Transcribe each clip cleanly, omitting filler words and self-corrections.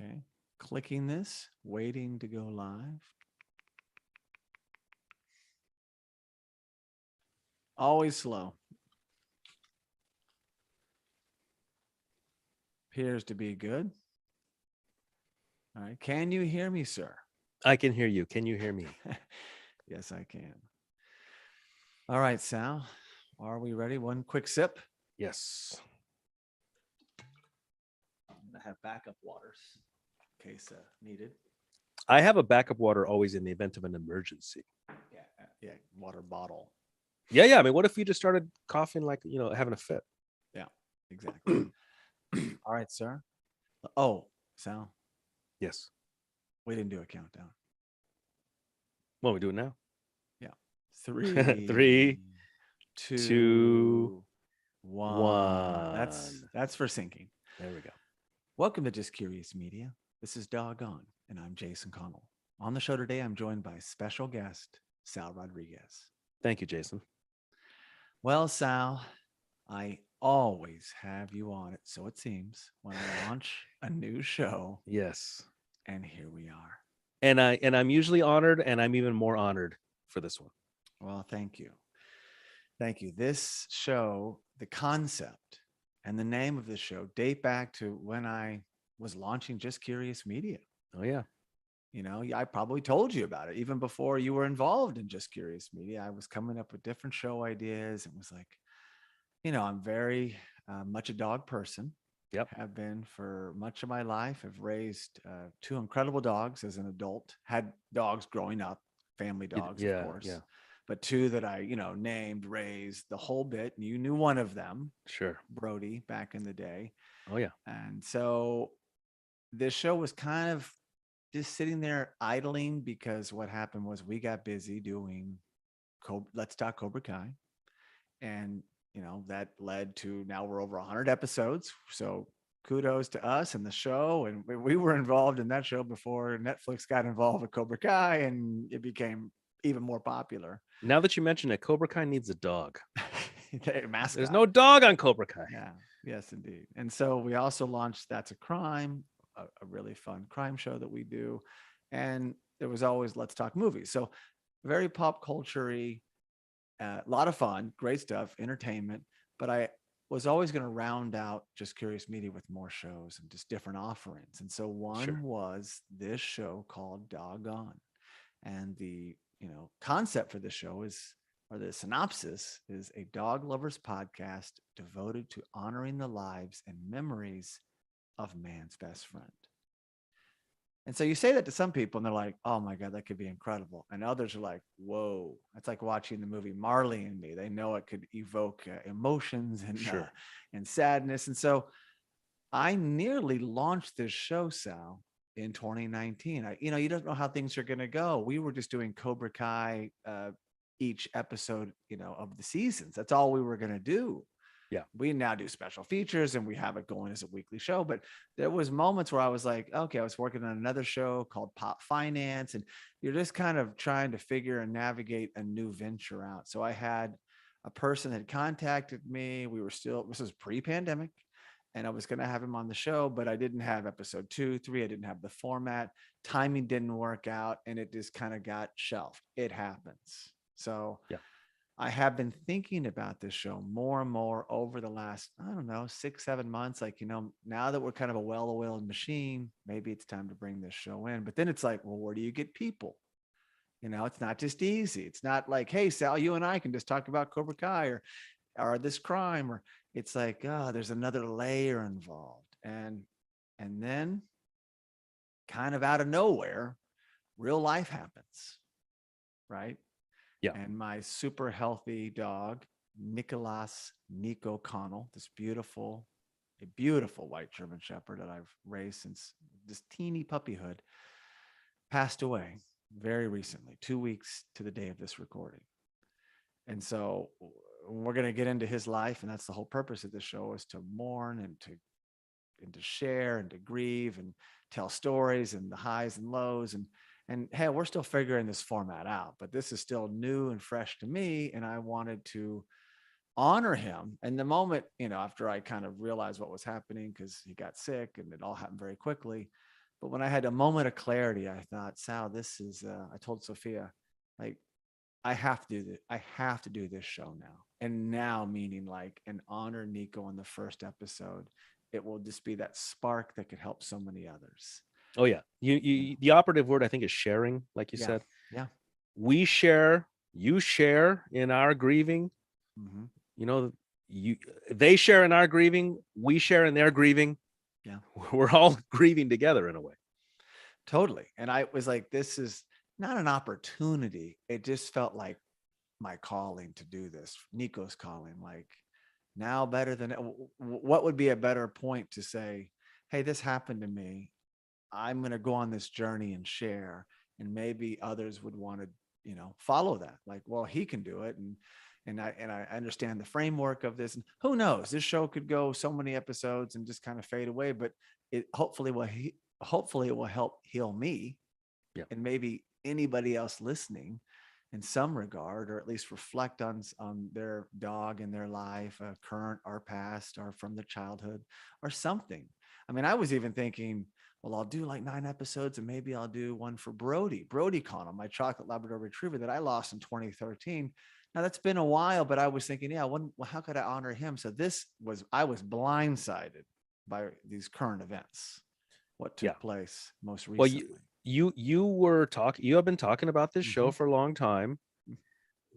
Okay. Clicking this, waiting to go live. Always slow. Appears to be good. All right. Can you hear me, sir? I can hear you. Can you hear me? Yes, I can. All right, Sal. Are we ready? One quick sip. Yes. I have backup waters in case needed. I have a backup water always in the event of an emergency. Yeah, yeah. Water bottle. Yeah. I mean, what if you just started coughing like, having a fit? Yeah, exactly. All right, sir. Oh, Sal, Yes. we didn't do a countdown. What are we doing now? Yeah. Three, 3, 2, two, one. 1. That's for sinking. There we go. Welcome to Just Curious Media. This is Doggone, and I'm Jason Connell. On the show today, I'm joined by special guest Sal Rodriguez. Thank you, Jason. Well, Sal, I always have you on it, so it seems, when I launch a new show, Yes. and here we are. And I'm usually honored, and I'm even more honored for this one. Well, thank you. Thank you. This show, the concept and the name of this show date back to when I was launching Just Curious Media. Oh yeah. I probably told you about it even before you were involved in Just Curious Media. I was coming up with different show ideas and was like, I'm very much a dog person. Yep. Have been for much of my life. I've raised two incredible dogs as an adult, had dogs growing up, family dogs, of Yeah. course. Yeah. But two that I, named, raised the whole bit. You knew one of them, Sure. Brody, back in the day. Oh yeah. And so this show was kind of just sitting there idling because what happened was we got busy doing Let's Talk Cobra Kai. And, that led to now we're over 100 episodes. So kudos to us and the show. And we were involved in that show before Netflix got involved with Cobra Kai and it became even more popular. Now that you mention it, Cobra Kai needs a dog. Mascot. There's no dog on Cobra Kai. Yeah. Yes, indeed. And so we also launched That's a Crime, a really fun crime show that we do. And there was always Let's Talk Movies. So very pop culture-y, a lot of fun, great stuff, entertainment. But I was always going to round out Just Curious Media with more shows and just different offerings. And so one was this show called Doggone. And the concept for the show is, or the synopsis is, a dog lovers podcast devoted to honoring the lives and memories of man's best friend. And so you say that to some people and they're like, oh my God, that could be incredible. And others are like, whoa, it's like watching the movie Marley and Me. They know it could evoke emotions and sadness. And so I nearly launched this show, Sal, in 2019. You don't know how things are going to go. We were just doing Cobra Kai each episode, of the seasons. That's all we were going to do. Yeah. We now do special features and we have it going as a weekly show. But there was moments where I was like, okay, I was working on another show called Pop Finance, and you're just kind of trying to figure and navigate a new venture out. So I had a person had contacted me. This was pre-pandemic, and I was going to have him on the show, but I didn't have episode 2, 3. I didn't have the format. Timing didn't work out, and it just kind of got shelved. It happens. So yeah. I have been thinking about this show more and more over the last, 6, 7 months. Like, now that we're kind of a well-oiled machine, maybe it's time to bring this show in. But then it's like, well, where do you get people? It's not just easy. It's not like, hey, Sal, you and I can just talk about Cobra Kai or this crime, or it's like, there's another layer involved. And then kind of out of nowhere, real life happens, right? Yeah. And my super healthy dog, Nikolaus, Niko Connell, a beautiful white German Shepherd that I've raised since this teeny puppyhood, passed away very recently, 2 weeks to the day of this recording. And so we're going to get into his life. And that's the whole purpose of the show, is to mourn and to share and to grieve and tell stories and the highs and lows. And hey, we're still figuring this format out, but this is still new and fresh to me. And I wanted to honor him. And the moment, after I kind of realized what was happening, because he got sick and it all happened very quickly, But when I had a moment of clarity, I thought, Sal, this is, I told Sophia, like, I have to do this. I have to do this show now. And now, meaning like an honor Niko in the first episode. It will just be that spark that could help so many others. Oh yeah. The operative word I think is sharing, like you Yeah. said. Yeah. We share, you share in our grieving. Mm-hmm. You know, they share in our grieving, we share in their grieving. Yeah. We're all grieving together in a way. Totally. And I was like, this is not an opportunity. It just felt like my calling to do this. Niko's calling, like, now better than what would be a better point to say, hey, this happened to me. I'm going to go on this journey and share, and maybe others would want to, follow that. Like, well, he can do it. And I understand the framework of this, and who knows, this show could go so many episodes and just kind of fade away, but it hopefully it will help heal me. Yeah. And maybe anybody else listening in some regard, or at least reflect on their dog in their life, current or past, or from their childhood or something. I mean, I was even thinking, well, I'll do like 9 episodes and maybe I'll do one for Brody Connell, my chocolate Labrador retriever that I lost in 2013. Now that's been a while, but I was thinking, yeah, how could I honor him? So I was blindsided by these current events, what took place most recently. Well, you have been talking about this show for a long time.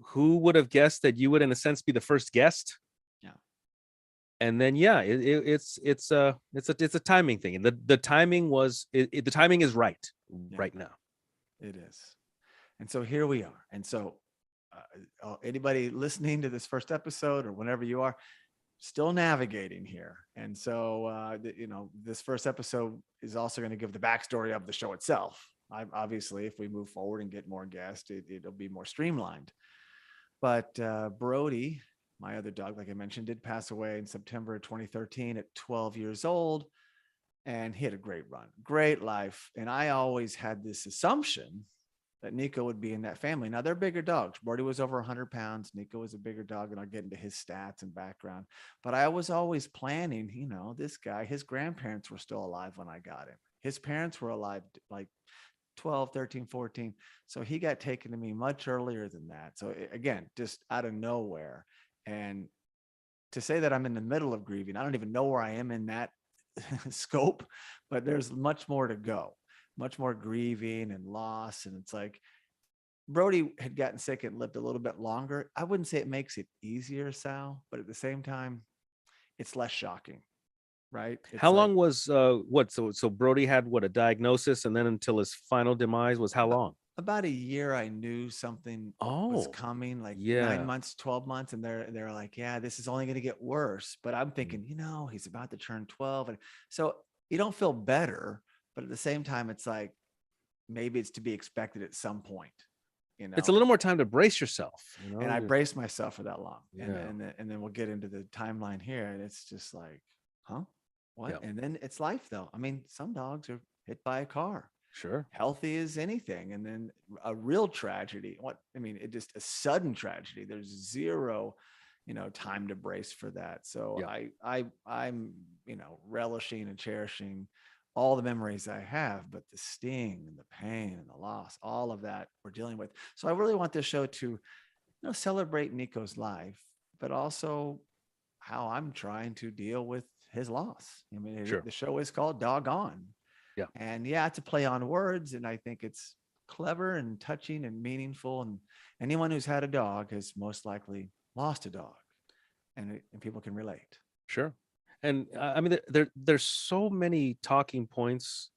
Who would have guessed that you would, in a sense, be the first guest? Yeah. And then, it's a timing thing. And the timing the timing is right now. It is. And so here we are. And so anybody listening to this first episode, or whenever you are, still navigating here. And so, this first episode is also going to give the backstory of the show itself. Obviously, if we move forward and get more guests, it'll be more streamlined. But Brody, my other dog, like I mentioned, did pass away in September 2013 at 12 years old. And he had a great run, great life. And I always had this assumption that Niko would be in that family. Now, they're bigger dogs. Brody was over 100 pounds. Niko was a bigger dog, and I'll get into his stats and background. But I was always planning, this guy, his grandparents were still alive when I got him. His parents were alive like 12, 13, 14. So he got taken to me much earlier than that. So again, just out of nowhere. And to say that I'm in the middle of grieving, I don't even know where I am in that scope, but there's much more to go. Much more grieving and loss. And it's like Brody had gotten sick and lived a little bit longer. I wouldn't say it makes it easier, Sal, but at the same time, it's less shocking, right? How long was so Brody had a diagnosis, and then until his final demise was how long? About a year. I knew something was coming, like 9 months, 12 months. And they're like, yeah, this is only going to get worse. But I'm thinking, he's about to turn 12. And so you don't feel better. But at the same time, it's like, maybe it's to be expected at some point, It's a little more time to brace yourself. And I braced myself for that long. Yeah. And then we'll get into the timeline here. And it's just like, huh? What? Yeah. And then it's life, though. I mean, some dogs are hit by a car. Sure. Healthy as anything. And then a real tragedy. It just a sudden tragedy. There's zero, time to brace for that. So yeah. I'm, relishing and cherishing all the memories I have, but the sting and the pain and the loss, all of that we're dealing with. So I really want this show to, celebrate Niko's life, but also how I'm trying to deal with his loss. I mean, the show is called Dog On. Yeah. And it's a play on words. And I think it's clever and touching and meaningful. And anyone who's had a dog has most likely lost a dog, and people can relate. Sure. And I mean, there's so many talking points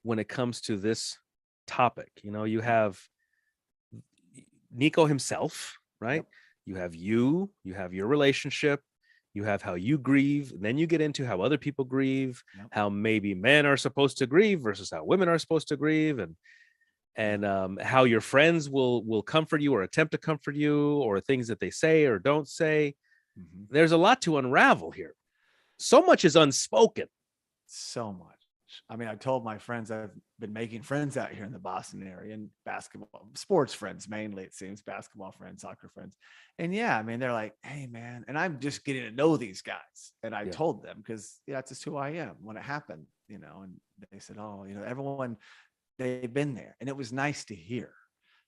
when it comes to this topic. You have Niko himself, right? Yep. You have your relationship, you have how you grieve, and then you get into how other people grieve, how maybe men are supposed to grieve versus how women are supposed to grieve, and how your friends will comfort you or attempt to comfort you, or things that they say or don't say. Mm-hmm. There's a lot to unravel here. So much is unspoken. So much. I mean, I told my friends I've been making friends out here in the Boston area and basketball, sports friends mainly, it seems, basketball friends, soccer friends. And yeah, I mean, they're like, hey, man. And I'm just getting to know these guys. And I Yeah. told them because that's just who I am when it happened, and they said, oh, everyone, they've been there. And it was nice to hear.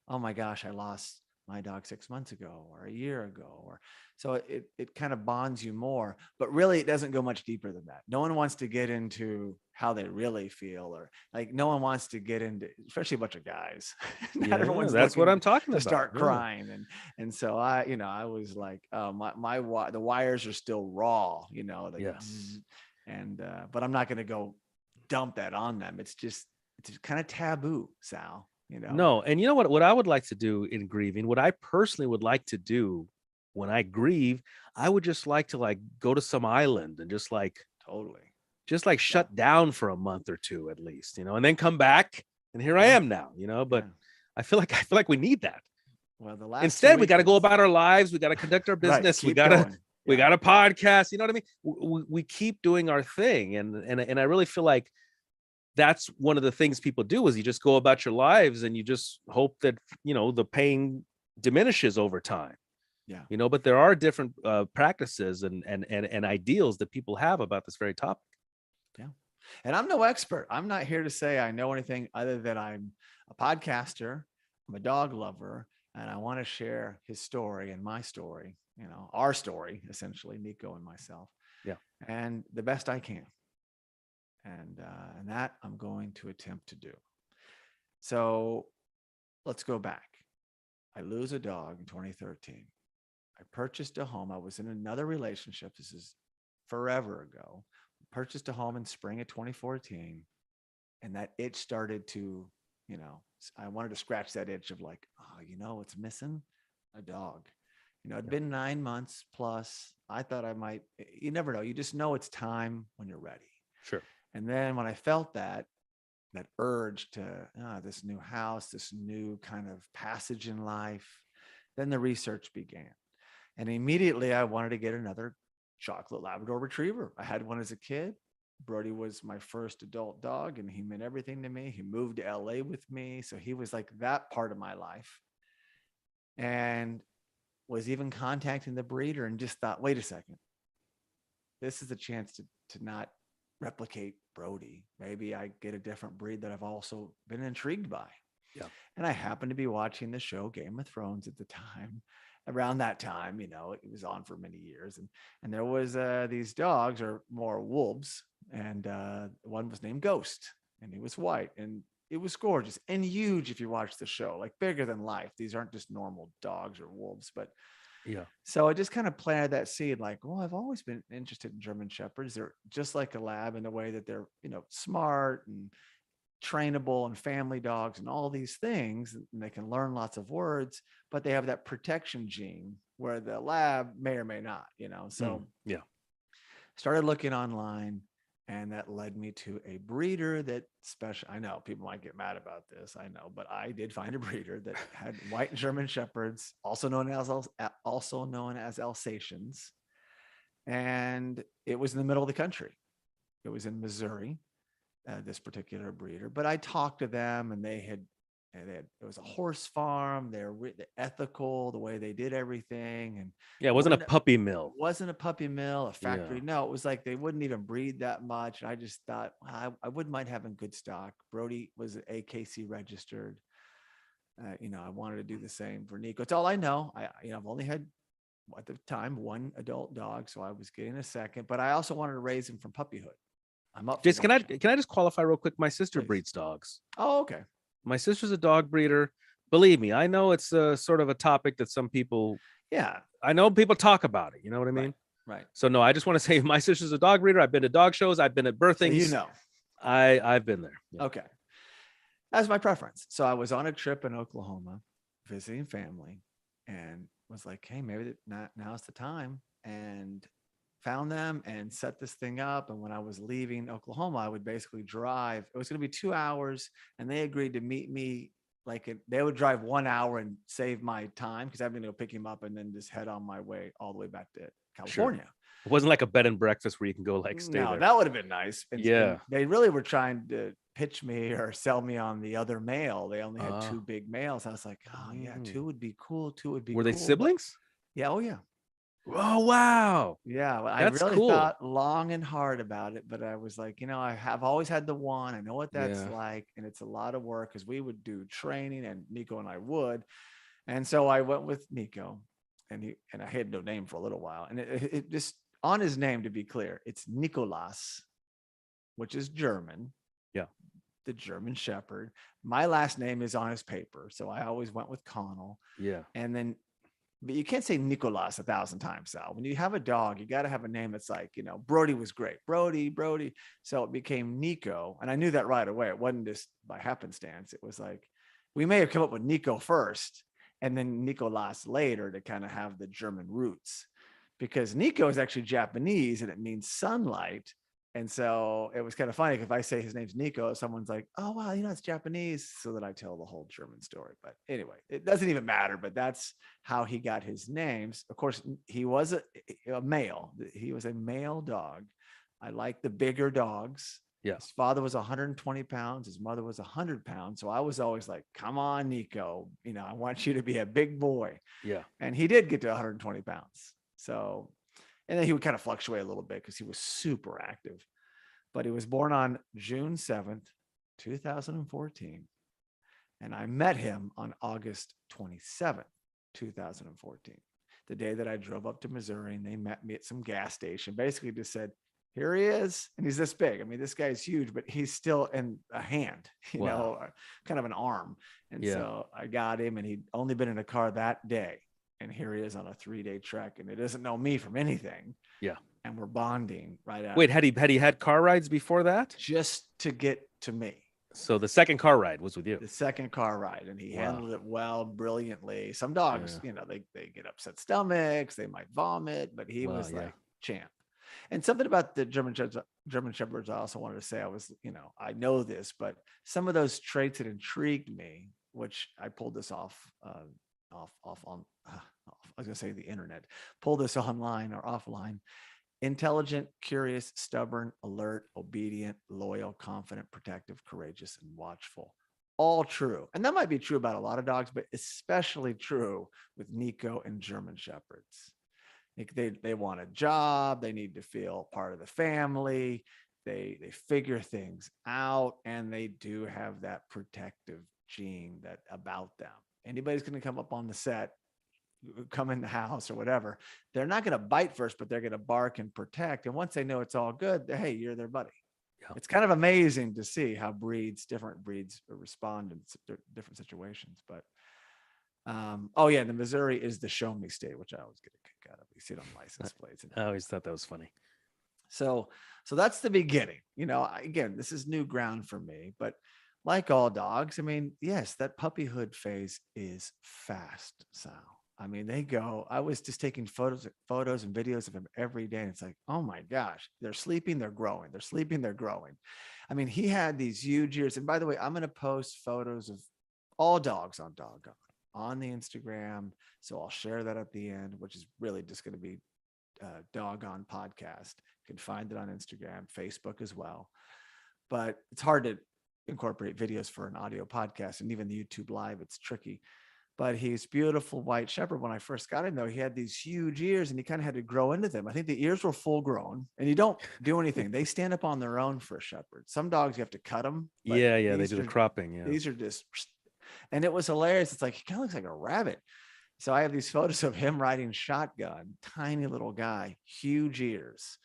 Oh my gosh, I lost my dog 6 months ago or a year ago. Or so it kind of bonds you more, but really it doesn't go much deeper than that. No one wants to get into how they really feel, or like no one wants to get into, especially a bunch of guys. Not Yeah, everyone's that's what looking I'm talking to about. start Yeah. crying. And so I was like, the wires are still raw, like, Yes. and but I'm not going to go dump that on them. It's kind of taboo, Sal. No, and you know what I would like to do in grieving, what I personally would like to do when I grieve, I would just like to like go to some island and just like Totally. shut down for a month or two at least, and then come back, and here I Yeah. am now, but Yeah. I feel like we need that. Well, the last Instead, we got to go about our lives, we got to conduct our right. business, we Keep got to going. we Yeah. got a podcast, you know what I mean? We keep doing our thing, and I really feel like that's one of the things people do is you just go about your lives and you just hope that the pain diminishes over time. Yeah. But there are different practices and ideals that people have about this very topic. Yeah. And I'm no expert. I'm not here to say I know anything other than I'm a podcaster, I'm a dog lover, and I want to share his story and my story, our story, essentially, Niko and myself. Yeah. And the best I can. And that I'm going to attempt to do. So let's go back. I lose a dog in 2013. I purchased a home. I was in another relationship. This is forever ago. Purchased a home in spring of 2014. And that itch started to, I wanted to scratch that itch of like, oh, it's missing a dog. It'd been 9 months plus. I thought I might, you never know. You just know it's time when you're ready. Sure. And then when I felt that urge to this new house, this new kind of passage in life, then the research began. And immediately I wanted to get another chocolate Labrador retriever. I had one as a kid. Brody was my first adult dog and he meant everything to me. He moved to LA with me. So he was like that part of my life. And was even contacting the breeder and just thought, wait a second, this is a chance to not replicate Brody. Maybe I get a different breed that I've also been intrigued by. Yeah. And I happened to be watching the show Game of Thrones at the time. Around that time, it was on for many years. And there was these dogs, or more wolves. And one was named Ghost and he was white and it was gorgeous and huge. If you watch the show, like bigger than life. These aren't just normal dogs or wolves, but yeah. So I just kind of planted that seed like, well, I've always been interested in German Shepherds. They're just like a lab in the way that they're, smart and trainable and family dogs and all these things. And they can learn lots of words, but they have that protection gene where the lab may or may not, So yeah. Started looking online. And that led me to a breeder that I know people might get mad about this. I know, but I did find a breeder that had white German Shepherds, also known as Alsatians. And it was in the middle of the country. It was in Missouri, this particular breeder. But I talked to them and it was a horse farm. They're ethical, the way they did everything. And it wasn't a puppy mill. It wasn't a puppy mill, a factory. Yeah. No, it was like they wouldn't even breed that much. And I just thought I wouldn't mind having good stock. Brody was AKC registered. I wanted to do the same for Niko. It's all I know. I've only had at the time one adult dog, so I was getting a second. But I also wanted to raise him from puppyhood. I'm up. Just can I just qualify real quick? My sister breeds dogs. Oh, okay. My sister's a dog breeder. Believe me, I know it's a sort of a topic that some people. Yeah, I know people talk about it. You know what I mean? Right. So no, I just want to say my sister's a dog breeder. I've been to dog shows. I've been at birthings. So I've been there. Yeah. Okay. That's my preference. So I was on a trip in Oklahoma visiting family and was like, hey, maybe now's the time, and found them and set this thing up. And when I was leaving Oklahoma, I would basically drive. It was going to be 2 hours and they agreed to meet me. They would drive 1 hour and save my time because I'm going to go pick him up and then just head on my way all the way back to California. It wasn't like a bed and breakfast where you can go like stay No, there. that would have been nice. And Yeah. they really were trying to pitch me or sell me on the other male. They only had two big males. I was like, oh yeah, two would be cool. Two would be Were they cool. But siblings? yeah, oh yeah. Oh wow. Yeah, well, I That's really cool. thought long and hard about it, but I was like, I have always had the one. I know what that's Yeah. like, and it's a lot of work because we would do training, and Niko and I would. And so I went with Niko, and I had no name for a little while, and it just on his name, to be clear, it's Nikolaus, which is German. Yeah. The German Shepherd. My last name is on his paper, so I always went with Connell. Yeah. And then, but you can't say Nikolaus 1,000 times, Sal. When you have a dog, you got to have a name that's like, Brody was great. Brody. So it became Niko. And I knew that right away. It wasn't just by happenstance. It was like, we may have come up with Niko first and then Nikolaus later to kind of have the German roots, because Niko is actually Japanese and it means sunlight. And so it was kind of funny if I say his name's Niko, someone's like, oh, wow, it's Japanese. So that I tell the whole German story. But anyway, it doesn't even matter. But that's how he got his names. Of course, he was a male. He was a male dog. I like the bigger dogs. Yeah. His father was 120 pounds. His mother was 100 pounds. So I was always like, come on, Niko. I want you to be a big boy. Yeah. And he did get to 120 pounds. So, and then he would kind of fluctuate a little bit because he was super active. But he was born on June 7th, 2014. And I met him on August 27th, 2014, the day that I drove up to Missouri, and they met me at some gas station. Basically just said, here he is. And he's this big. I mean, this guy's huge, but he's still in a hand, kind of an arm. And so I got him, and he'd only been in a car that day. And here he is on a 3-day trek, and it doesn't know me from anything. Yeah. And we're bonding right out. Wait, had he had car rides before that? Just to get to me. So the second car ride was with you. The second car ride, and he handled it well, brilliantly. Some dogs, they get upset stomachs, they might vomit, but he was like champ. And something about the German Shepherds, I also wanted to say, I know this, but some of those traits that intrigued me, which I pulled this off on, I was gonna say the internet, pulled this online or offline. Intelligent, curious, stubborn, alert, obedient, loyal, confident, protective, courageous, and watchful. All true. And that might be true about a lot of dogs, but especially true with Niko and German Shepherds. They want a job. They need to feel part of the family. They figure things out, and they do have that protective gene that about them. Anybody's going to come up on the set, come in the house or whatever, they're not going to bite first, but they're going to bark and protect. And once they know it's all good, hey, you're their buddy. Yeah. It's kind of amazing to see how different breeds respond in different situations. But the Missouri is the show me state, which I always get a kick out of. You see it on license plates. I always thought that was funny. So that's the beginning. Again, this is new ground for me, but like all dogs, I mean, yes, that puppyhood phase is fast, Sal. I mean, I was just taking photos and videos of him every day. And it's like, oh my gosh, they're sleeping, they're growing. They're sleeping, they're growing. I mean, he had these huge ears. And by the way, I'm going to post photos of all dogs on Doggone on the Instagram. So I'll share that at the end, which is really just going to be Doggone Podcast. You can find it on Instagram, Facebook as well. But it's hard to incorporate videos for an audio podcast, and even the YouTube live, it's tricky. But he's beautiful white shepherd. When I first got him, though, he had these huge ears, and he kind of had to grow into them. I think the ears were full grown, and you don't do anything. They stand up on their own for a shepherd. Some dogs, you have to cut them. Yeah, they do the cropping. Yeah, these are just, and it was hilarious. It's like, he kind of looks like a rabbit. So I have these photos of him riding shotgun, tiny little guy, huge ears,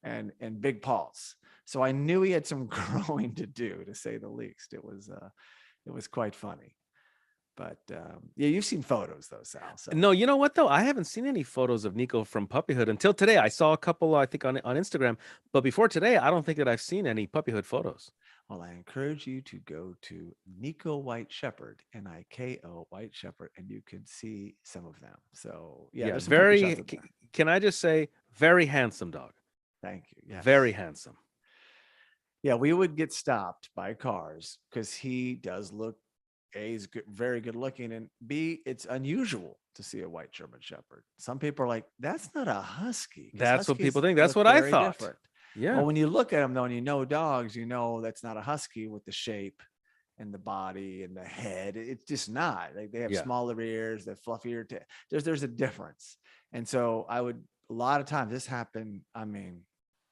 and big paws. So I knew he had some growing to do, to say the least. It was quite funny. But you've seen photos though, Sal. So. No, you know what though? I haven't seen any photos of Niko from puppyhood until today. I saw a couple, I think, on Instagram. But before today, I don't think that I've seen any puppyhood photos. Well, I encourage you to go to Niko White Shepherd, Niko White Shepherd, and you can see some of them. So there's very. Can I just say, very handsome dog. Thank you. Yes. Very handsome. Yeah, we would get stopped by cars because he does look he's good, very good looking, and B, it's unusual to see a white German Shepherd. Some people are like, that's not a husky, because That's what people huskies think. That's look what I very thought. different. Yeah. Well, when you look at them though, and you know dogs, you know that's not a husky with the shape and the body and the head. It's just not. Like they have Yeah. smaller ears, they have fluffier tail. There's a difference. And so I would, a lot of times this happened, I mean,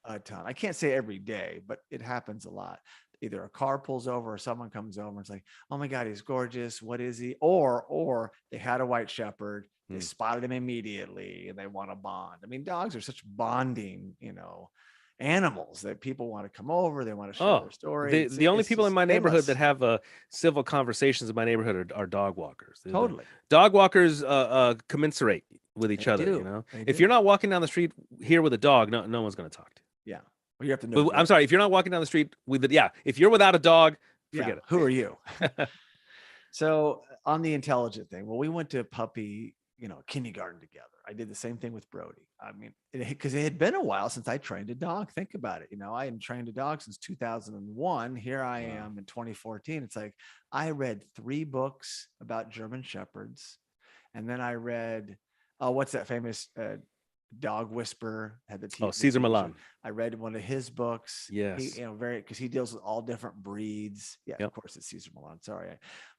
a ton. I can't say every day, but it happens a lot. Either a car pulls over or someone comes over and it's like, oh my God, he's gorgeous. What is he? Or they had a white shepherd, they spotted him immediately and they want to bond. I mean, dogs are such bonding, animals that people want to come over, they want to share Oh, their story. the only It's people in just my neighborhood that painless. have civil conversations in my neighborhood are dog walkers. The Totally. dog walkers commensurate with each They other. do. They If you're do. not walking down the street here with a dog, no one's going to talk to you. Yeah. Well, you have to know. I'm sorry, if you're not walking down the street with if you're without a dog, forget it. Who are you? So on the intelligent thing, well, we went to puppy, kindergarten together. I did the same thing with Brody. I mean, because it had been a while since I trained a dog. Think about it. I hadn't trained a dog since 2001. Here I am in 2014. It's like I read 3 books about German Shepherds. And then I read, what's that famous dog whisperer, had the Caesar Milan. I read one of his books. Yes. He, because he deals with all different breeds. Yeah, Yep. Of course it's Caesar Milan. Sorry.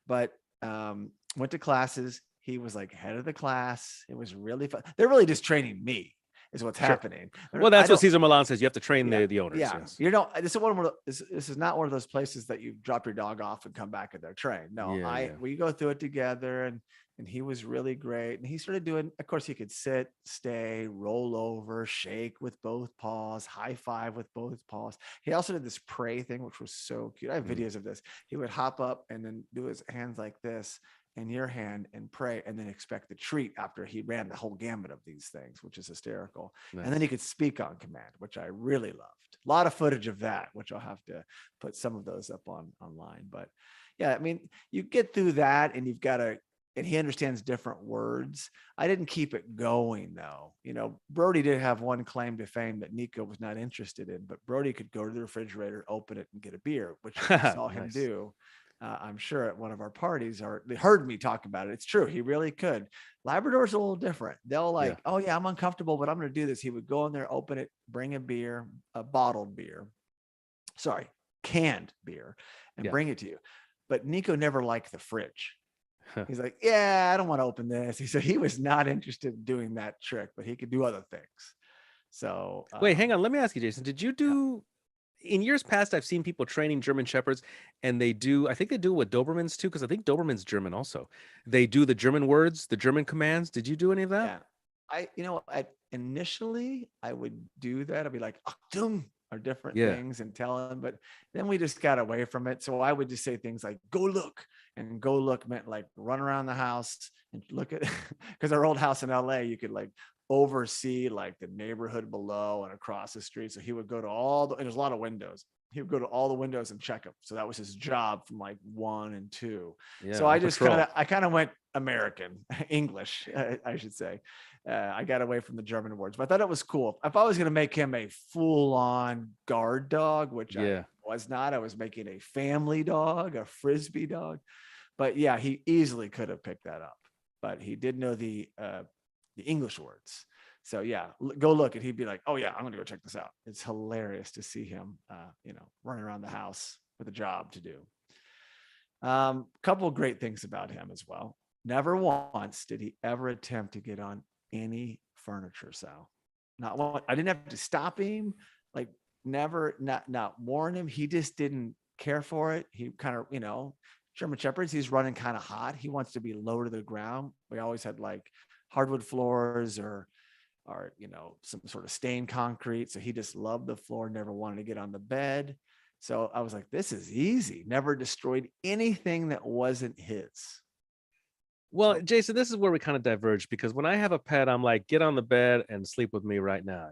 But went to classes. He was like head of the class. It was really fun. They're really just training me is what's happening. Well, that's what Caesar Milan says. You have to train the owners. Yeah. Yes. This is not one of those places that you drop your dog off and come back and they're trained. No, we go through it together, and he was really great. And he started doing, of course, he could sit, stay, roll over, shake with both paws, high five with both paws. He also did this pray thing, which was so cute. I have videos of this. He would hop up and then do his hands like this in your hand and pray, and then expect the treat after he ran the whole gamut of these things, which is hysterical. Nice. And then he could speak on command, which I really loved. A lot of footage of that, which I'll have to put some of those up online. But yeah, I mean, you get through that and you've got to, and he understands different words. I didn't keep it going though. Brody did have one claim to fame that Niko was not interested in, but Brody could go to the refrigerator, open it, and get a beer, which I saw him do. I'm sure at one of our parties, or they heard me talk about it. It's true. He really could. Labrador's a little different. They'll oh yeah, I'm uncomfortable, but I'm going to do this. He would go in there, open it, bring a beer, a bottled beer, canned beer, and bring it to you. But Niko never liked the fridge. He's like, yeah, I don't want to open this. He said he was not interested in doing that trick, but he could do other things. So wait, hang on. Let me ask you, Jason, did you do in years past, I've seen people training German Shepherds, and I think they do it with Dobermans too, because I think Doberman's German also. They do the German words, the German commands. Did you do any of that? Yeah. Initially I would do that. I'd be like, Achtung, or different things and tell them, but then we just got away from it. So I would just say things like, go look, and go look meant like run around the house and look at, because our old house in LA, you could like oversee like the neighborhood below and across the street. So he would go to and there's a lot of windows. He would go to all the windows and check them. So that was his job from like 1 and 2. So I just kind of went American English, I should say. I got away from the German words, but I thought it was cool. If I was going to make him a full-on guard dog, which I was not, I was making a family dog, a Frisbee dog. But yeah, he easily could have picked that up, but he did know the English words. So yeah, go look, and he'd be like, oh yeah, I'm going to go check this out. It's hilarious to see him, running around the house with a job to do. Couple of great things about him as well. Never once did he ever attempt to get on any furniture, Sal. Not one. I didn't have to stop him, like never, not warn him. He just didn't care for it. He kind of, German Shepherds, he's running kind of hot. He wants to be low to the ground. We always had like hardwood floors or some sort of stained concrete. So he just loved the floor, never wanted to get on the bed. So I was like, this is easy. Never destroyed anything that wasn't his. Well, Jason, this is where we kind of diverge, because when I have a pet, I'm like, get on the bed and sleep with me right now.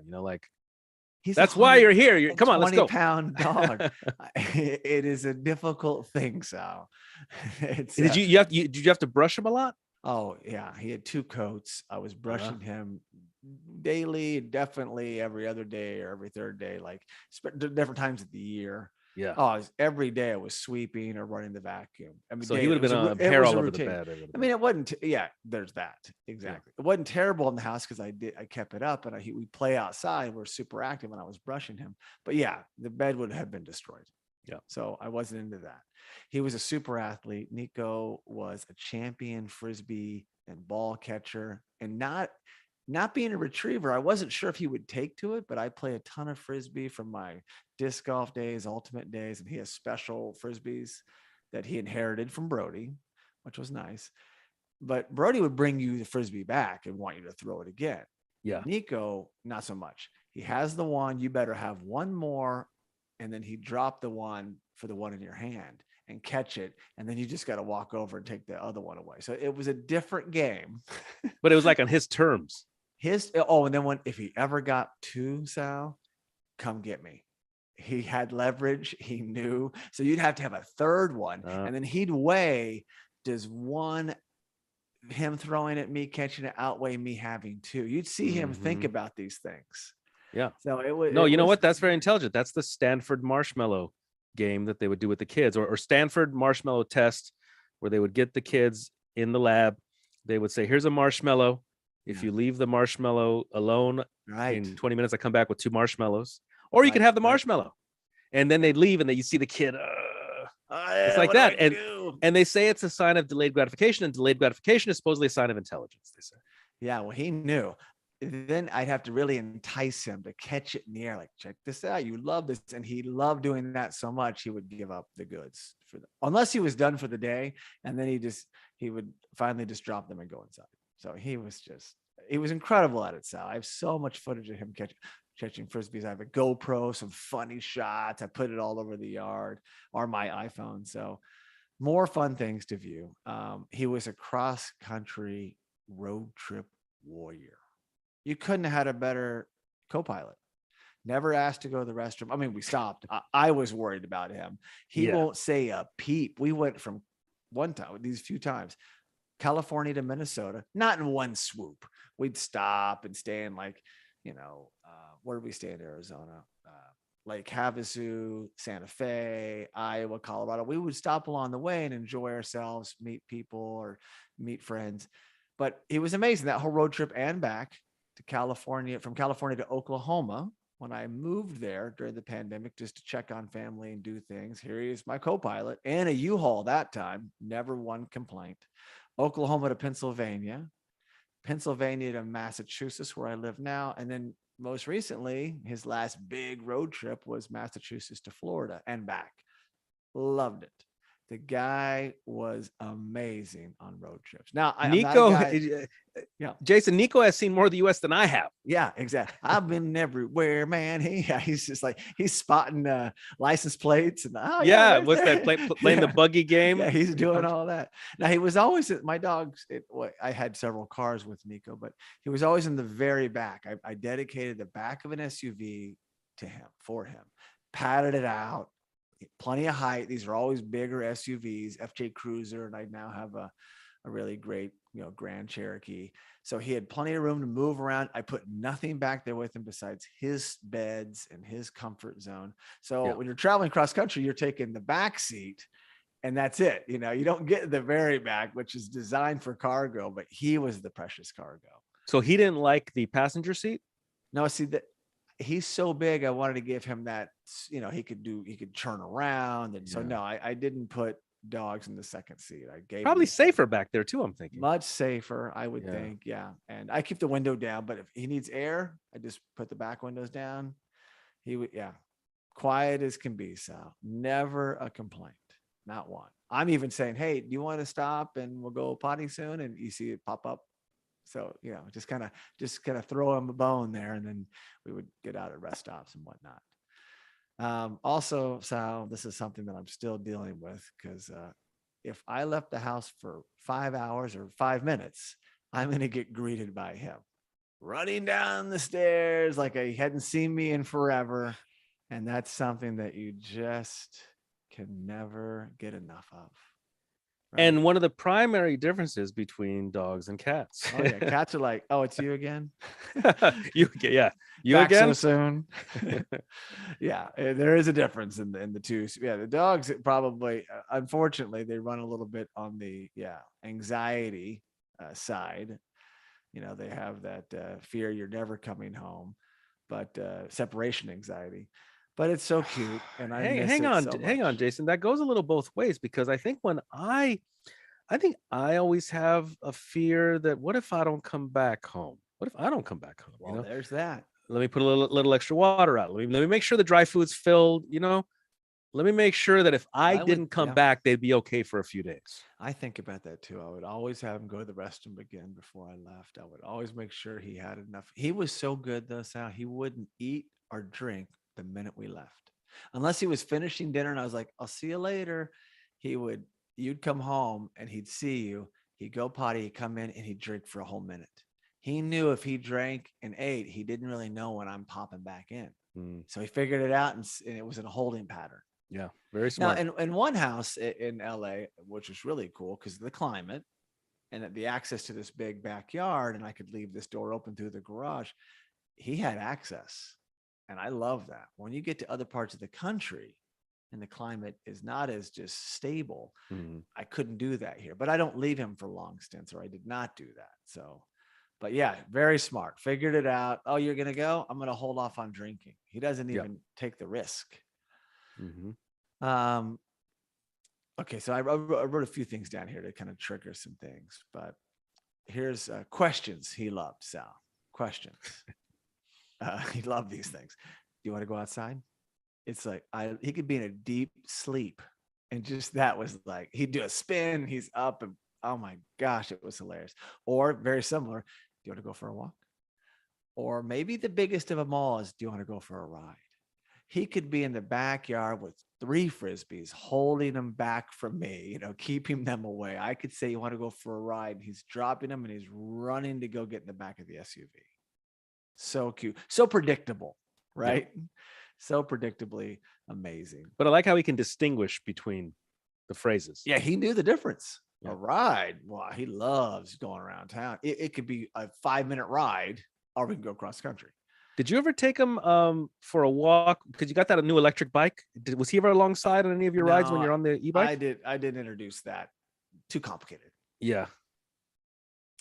That's why you're here. Come on, let's go. 20-pound dog. It is a difficult thing, Sal. Did you have to brush him a lot? Oh yeah, he had 2 coats. I was brushing him daily, definitely every other day or every third day, like different times of the year. Yeah. Oh, every day I was sweeping or running the vacuum. I mean, So he would have been it hair was all a over the routine. bed. I mean, it wasn't. Yeah, there's that exactly. It wasn't terrible in the house because I kept it up, and we play outside. We're super active when I was brushing him. But yeah, the bed would have been destroyed. Yeah. So I wasn't into that. He was a super athlete. Niko was a champion frisbee and ball catcher, and not being a retriever, I wasn't sure if he would take to it, but I play a ton of frisbee from my disc golf days, ultimate days, and he has special frisbees that he inherited from Brody, which was nice. But Brody would bring you the frisbee back and want you to throw it again. Yeah. Niko, not so much. He has the one, you better have one more, and then he dropped the one for the one in your hand and catch it, and then you just got to walk over and take the other one away. So it was a different game. But it was like on his terms. And then if he ever got to Sal, come get me. He had leverage. He knew. So you'd have to have a third one. And then he'd weigh, does him throwing at me, catching it outweigh me having two? You'd see him think about these things. Yeah. So it was. No, you know what? That's very intelligent. That's the Stanford marshmallow game that they would do with the kids, or Stanford marshmallow test, where they would get the kids in the lab. They would say, here's a marshmallow. If you leave the marshmallow alone in 20 minutes, I come back with 2 marshmallows. Or you can have the marshmallow. And then they'd leave and then you see the kid. It's like that. And they say it's a sign of delayed gratification. And delayed gratification is supposedly a sign of intelligence, they say. Yeah, well, he knew. Then I'd have to really entice him to catch it in the air. Like, check this out. You love this. And he loved doing that so much, he would give up the goods for them. Unless he was done for the day. And then he would finally just drop them and go inside. So he was incredible at it, Sal. I have so much footage of him catching frisbees. I have a GoPro, some funny shots. I put it all over the yard or my iPhone. So more fun things to view. He was a cross-country road trip warrior. You couldn't have had a better co-pilot. Never asked to go to the restroom. I mean, we stopped. I was worried about him. He won't say a peep. We went from one time, these few times, California to Minnesota, not in one swoop. We'd stop and stay in where did we stay in Arizona? Lake Havasu, Santa Fe, Iowa, Colorado. We would stop along the way and enjoy ourselves, meet people or meet friends. But it was amazing, that whole road trip and back to California, from California to Oklahoma. When I moved there during the pandemic, just to check on family and do things, here he is, my co-pilot, and a U-Haul that time, never one complaint. Oklahoma to Pennsylvania to Massachusetts, where I live now. And then most recently, his last big road trip was Massachusetts to Florida and back. Loved it. The guy was amazing on road trips. Now, Niko, Jason, Niko has seen more of the U.S. than I have. Yeah, exactly. I've been everywhere, man. He's just like, he's spotting license plates and what's that playing the buggy game? Yeah, he's doing all that. Now he was always my dogs. I had several cars with Niko, but he was always in the very back. I dedicated the back of an SUV to him, for him, padded it out. Plenty of height. These are always bigger SUVs, FJ Cruiser, and I now have a really great, Grand Cherokee. So he had plenty of room to move around. I put nothing back there with him besides his beds and his comfort zone. So when you're traveling cross country, you're taking the back seat and that's it. You don't get the very back, which is designed for cargo, but he was the precious cargo. So he didn't like the passenger seat? No, see that. He's so big. I wanted to give him that, he could turn around. And so, no, I didn't put dogs in the second seat. I gave probably safer back there too, I'm thinking. Much safer, I would think. Yeah. And I keep the window down, but if he needs air, I just put the back windows down. He would, quiet as can be. So never a complaint, not one. I'm even saying, hey, do you want to stop and we'll go potty soon? And you see it pop up. So, just kind of throw him a bone there. And then we would get out at rest stops and whatnot. Also, Sal, this is something that I'm still dealing with, because if I left the house for 5 hours or 5 minutes, I'm going to get greeted by him running down the stairs like he hadn't seen me in forever. And that's something that you just can never get enough of. Right? And one of the primary differences between dogs and cats. Oh yeah, cats are like, oh, it's you again. You Back so again. soon. Yeah, there is a difference in the two. Yeah, the dogs probably, unfortunately, they run a little bit on the anxiety side. They have that fear you're never coming home, but separation anxiety. But it's so cute, and I miss hang it on, so hang on, much. Jason. That goes a little both ways because I think I think I always have a fear that what if I don't come back home? What if I don't come back home? Well, there's that. Let me put a little extra water out. Let me make sure the dry food's filled. Let me make sure that if I didn't come back, they'd be okay for a few days. I think about that too. I would always have him go to the restroom again before I left. I would always make sure he had enough. He was so good though, Sal. He wouldn't eat or drink the minute we left, unless he was finishing dinner and I was like, "I'll see you later." You'd come home and he'd see you. He'd go potty. He'd come in and he'd drink for a whole minute. He knew if he drank and ate, he didn't really know when I'm popping back in. So he figured it out, and it was in a holding pattern. Yeah, very Now, smart. in one house in LA, which was really cool because of the climate and the access to this big backyard, and I could leave this door open through the garage, he had access. And I love that. When you get to other parts of the country and the climate is not as just stable, I couldn't do that here. But I don't leave him for long stints, or I did not do that. So, but yeah, very smart. Figured it out. Oh, you're going to go? I'm going to hold off on drinking. He doesn't even take the risk. Okay, so I wrote a few things down here to kind of trigger some things, but here's questions he loved, Sal. Questions. He loved these things. Do you want to go outside? It's like he could be in a deep sleep, and just that was like he'd do a spin. He's up, and oh my gosh, it was hilarious. Or very similar. Do you want to go for a walk? Or maybe the biggest of them all is, do you want to go for a ride? He could be in the backyard with 3 Frisbees, holding them back from me, keeping them away. I could say, you want to go for a ride? And he's dropping them and he's running to go get in the back of the SUV. So cute. So predictable, right? Yeah. So predictably amazing. But I like how he can distinguish between the phrases. Yeah, he knew the difference. Yeah. A ride. Well, he loves going around town. It could be a 5-minute ride, or we can go cross country. Did you ever take him for a walk? Because you got that new electric bike. Was he ever alongside on any of your rides when you're on the e-bike? I did introduce that. Too complicated. Yeah.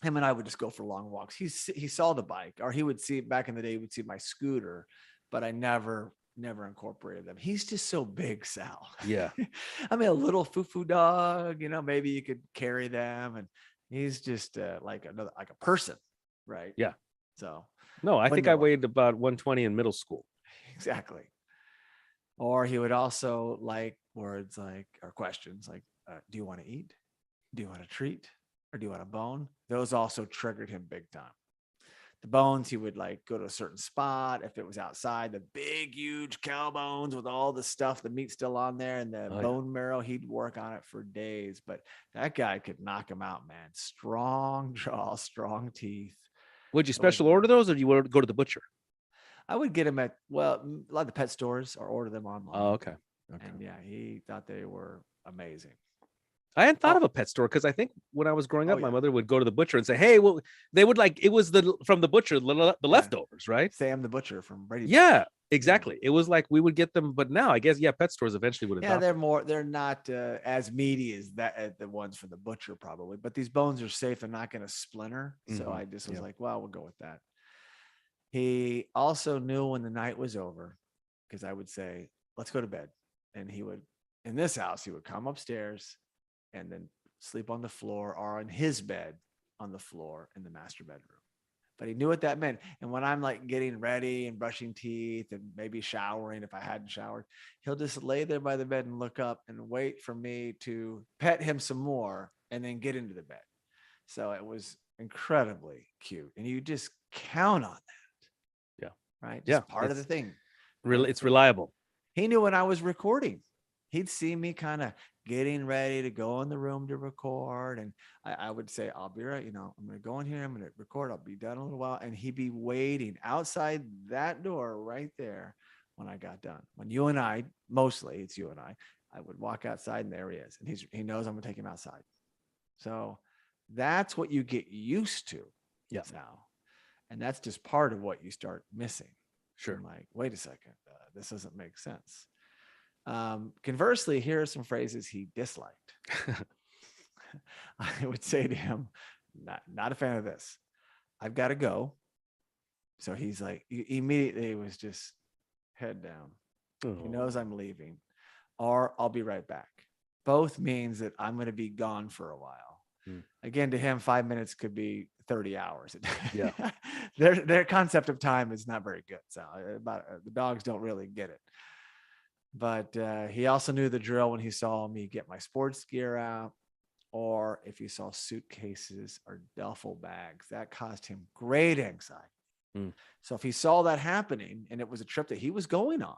Him and I would just go for long walks. He saw the bike, or he would see back in the day. He would see my scooter, but I never incorporated them. He's just so big, Sal. Yeah. I mean, a little foo-foo dog. Maybe you could carry them, and he's just like a person, right? Yeah. So. No, I think I weighed about 120 in middle school. Exactly. Or he would also like words like, or questions like, do you want to eat? Do you want a treat? Or do you want a bone? Those also triggered him big time. The bones, he would like go to a certain spot. If it was outside, the big, huge cow bones with all the stuff, the meat still on there, and the bone marrow, he'd work on it for days. But that guy could knock him out, man. Strong jaw, strong teeth. Would you special order those, or do you want to go to the butcher? I would get them at, a lot of the pet stores, or order them online. Oh, okay. And yeah, he thought they were amazing. I hadn't thought of a pet store because I think when I was growing up, my mother would go to the butcher and say, "Hey, well," they would like, it was from the butcher, the leftovers, right? Sam the Butcher from Brady. Yeah, exactly. It was like we would get them, but now I guess pet stores eventually would have. Yeah, they're not as meaty as the ones from the butcher probably, but these bones are safe. They're not going to splinter. So I just was like, well, we'll go with that. He also knew when the night was over, because I would say, let's go to bed. And he would, in this house, he would come upstairs and then sleep on the floor, or on his bed on the floor in the master bedroom. But he knew what that meant. And when I'm like getting ready and brushing teeth and maybe showering, if I hadn't showered, he'll just lay there by the bed and look up and wait for me to pet him some more and then get into the bed. So it was incredibly cute. And you just count on that. Yeah. Right. Just part of the thing. It's reliable. He knew when I was recording. He'd see me kind of getting ready to go in the room to record. And I would say, I'll be right. I'm going to go in here. I'm going to record. I'll be done in a little while. And he'd be waiting outside that door right there when I got done. When you and I, mostly it's you and I would walk outside and there he is. And he knows I'm going to take him outside. So that's what you get used to. Yeah. Now. And that's just part of what you start missing. Sure. I'm like, wait a second, this doesn't make sense. Conversely, here are some phrases he disliked. I would say to him, not a fan of this. I've got to go. So he's like, immediately was just head down. He knows I'm leaving, or I'll be right back. Both means that I'm going to be gone for a while. Again, to him, 5 minutes could be 30 hours. Yeah. Their concept of time is not very good. So the dogs don't really get it. But he also knew the drill when he saw me get my sports gear out, or if he saw suitcases or duffel bags. That caused him great anxiety. So if he saw that happening and it was a trip that he was going on,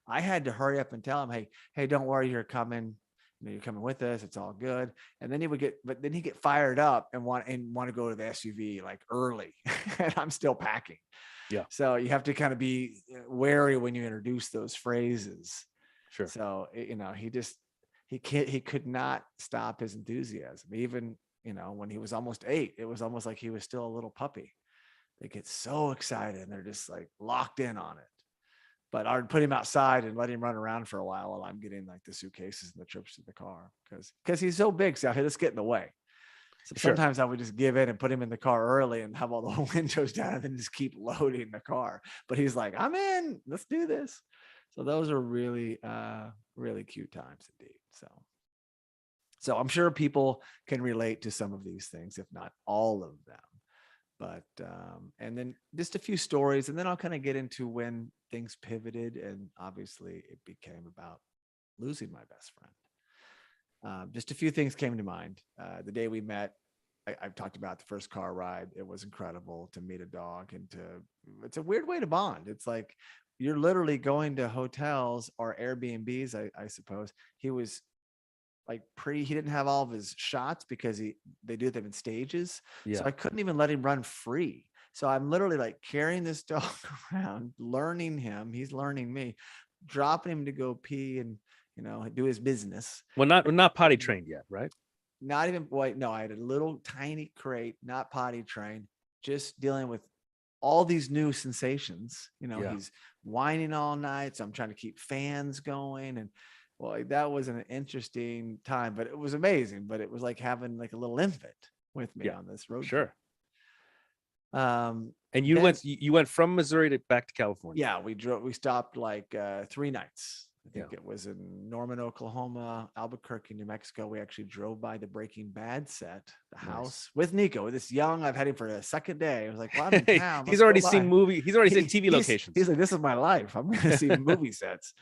I had to hurry up and tell him, hey, don't worry, you're coming. You're coming with us. It's all good. And then he'd get fired up and want to go to the SUV like early, and I'm still packing. Yeah. So you have to kind of be wary when you introduce those phrases. Sure. So, he could not stop his enthusiasm. Even, when he was almost 8, it was almost like he was still a little puppy. They get so excited and they're just like locked in on it. But I would put him outside and let him run around for a while I'm getting like the suitcases and the trips to the car because he's so big. So he'll just get in the way. So sometimes I would just give in and put him in the car early and have all the windows down and then just keep loading the car. But he's like, I'm in, let's do this. So those are really, really cute times indeed. So I'm sure people can relate to some of these things, if not all of them. But, and then just a few stories, and then I'll kind of get into when things pivoted. And obviously it became about losing my best friend. Just a few things came to mind. The day we met, I've talked about the first car ride. It was incredible to meet a dog and it's a weird way to bond. It's like, you're literally going to hotels or Airbnbs, I suppose. He was like he didn't have all of his shots because they do them in stages. Yeah. So I couldn't even let him run free. So I'm literally like carrying this dog around, learning him. He's learning me, dropping him to go pee and, do his business. Well, not potty trained yet, right? Not even, no, I had a little tiny crate, not potty trained, just dealing with all these new sensations. He's whining all night. So I'm trying to keep fans going. And well, that was an interesting time, but it was amazing. But it was like having like a little infant with me on this road trip. And you went from Missouri back to California. Yeah, we stopped like 3 nights. I think it was in Norman, Oklahoma, Albuquerque, New Mexico. We actually drove by the Breaking Bad set, the house with Niko, with this young. I've had him for a second day. I was like, well, I'm in town. He's already seen TV locations. He's like, this is my life. I'm going to see movie sets.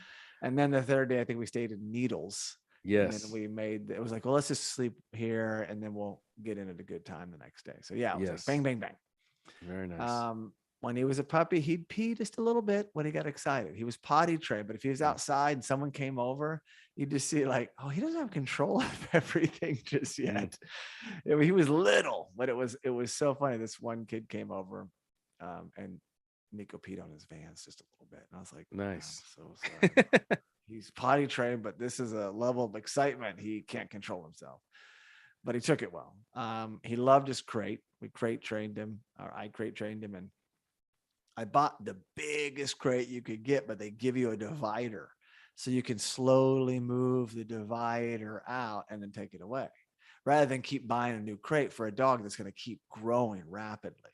And then the third day, I think we stayed in Needles. Yes. And then it was like, well, let's just sleep here and then we'll get into the good time the next day. So yeah, it was like bang, bang, bang. Very nice. When he was a puppy, he'd pee just a little bit when he got excited. He was potty trained, but if he was outside and someone came over, you'd just see like, oh, he doesn't have control of everything just yet. He was little, but it was so funny. This one kid came over and Niko peed on his Vans just a little bit. And I was like, nice. So sorry. He's potty trained, but this is a level of excitement. He can't control himself, but he took it well. He loved his crate. We crate trained him, or I crate trained him. And I bought the biggest crate you could get, but they give you a divider. So you can slowly move the divider out and then take it away, rather than keep buying a new crate for a dog that's going to keep growing rapidly.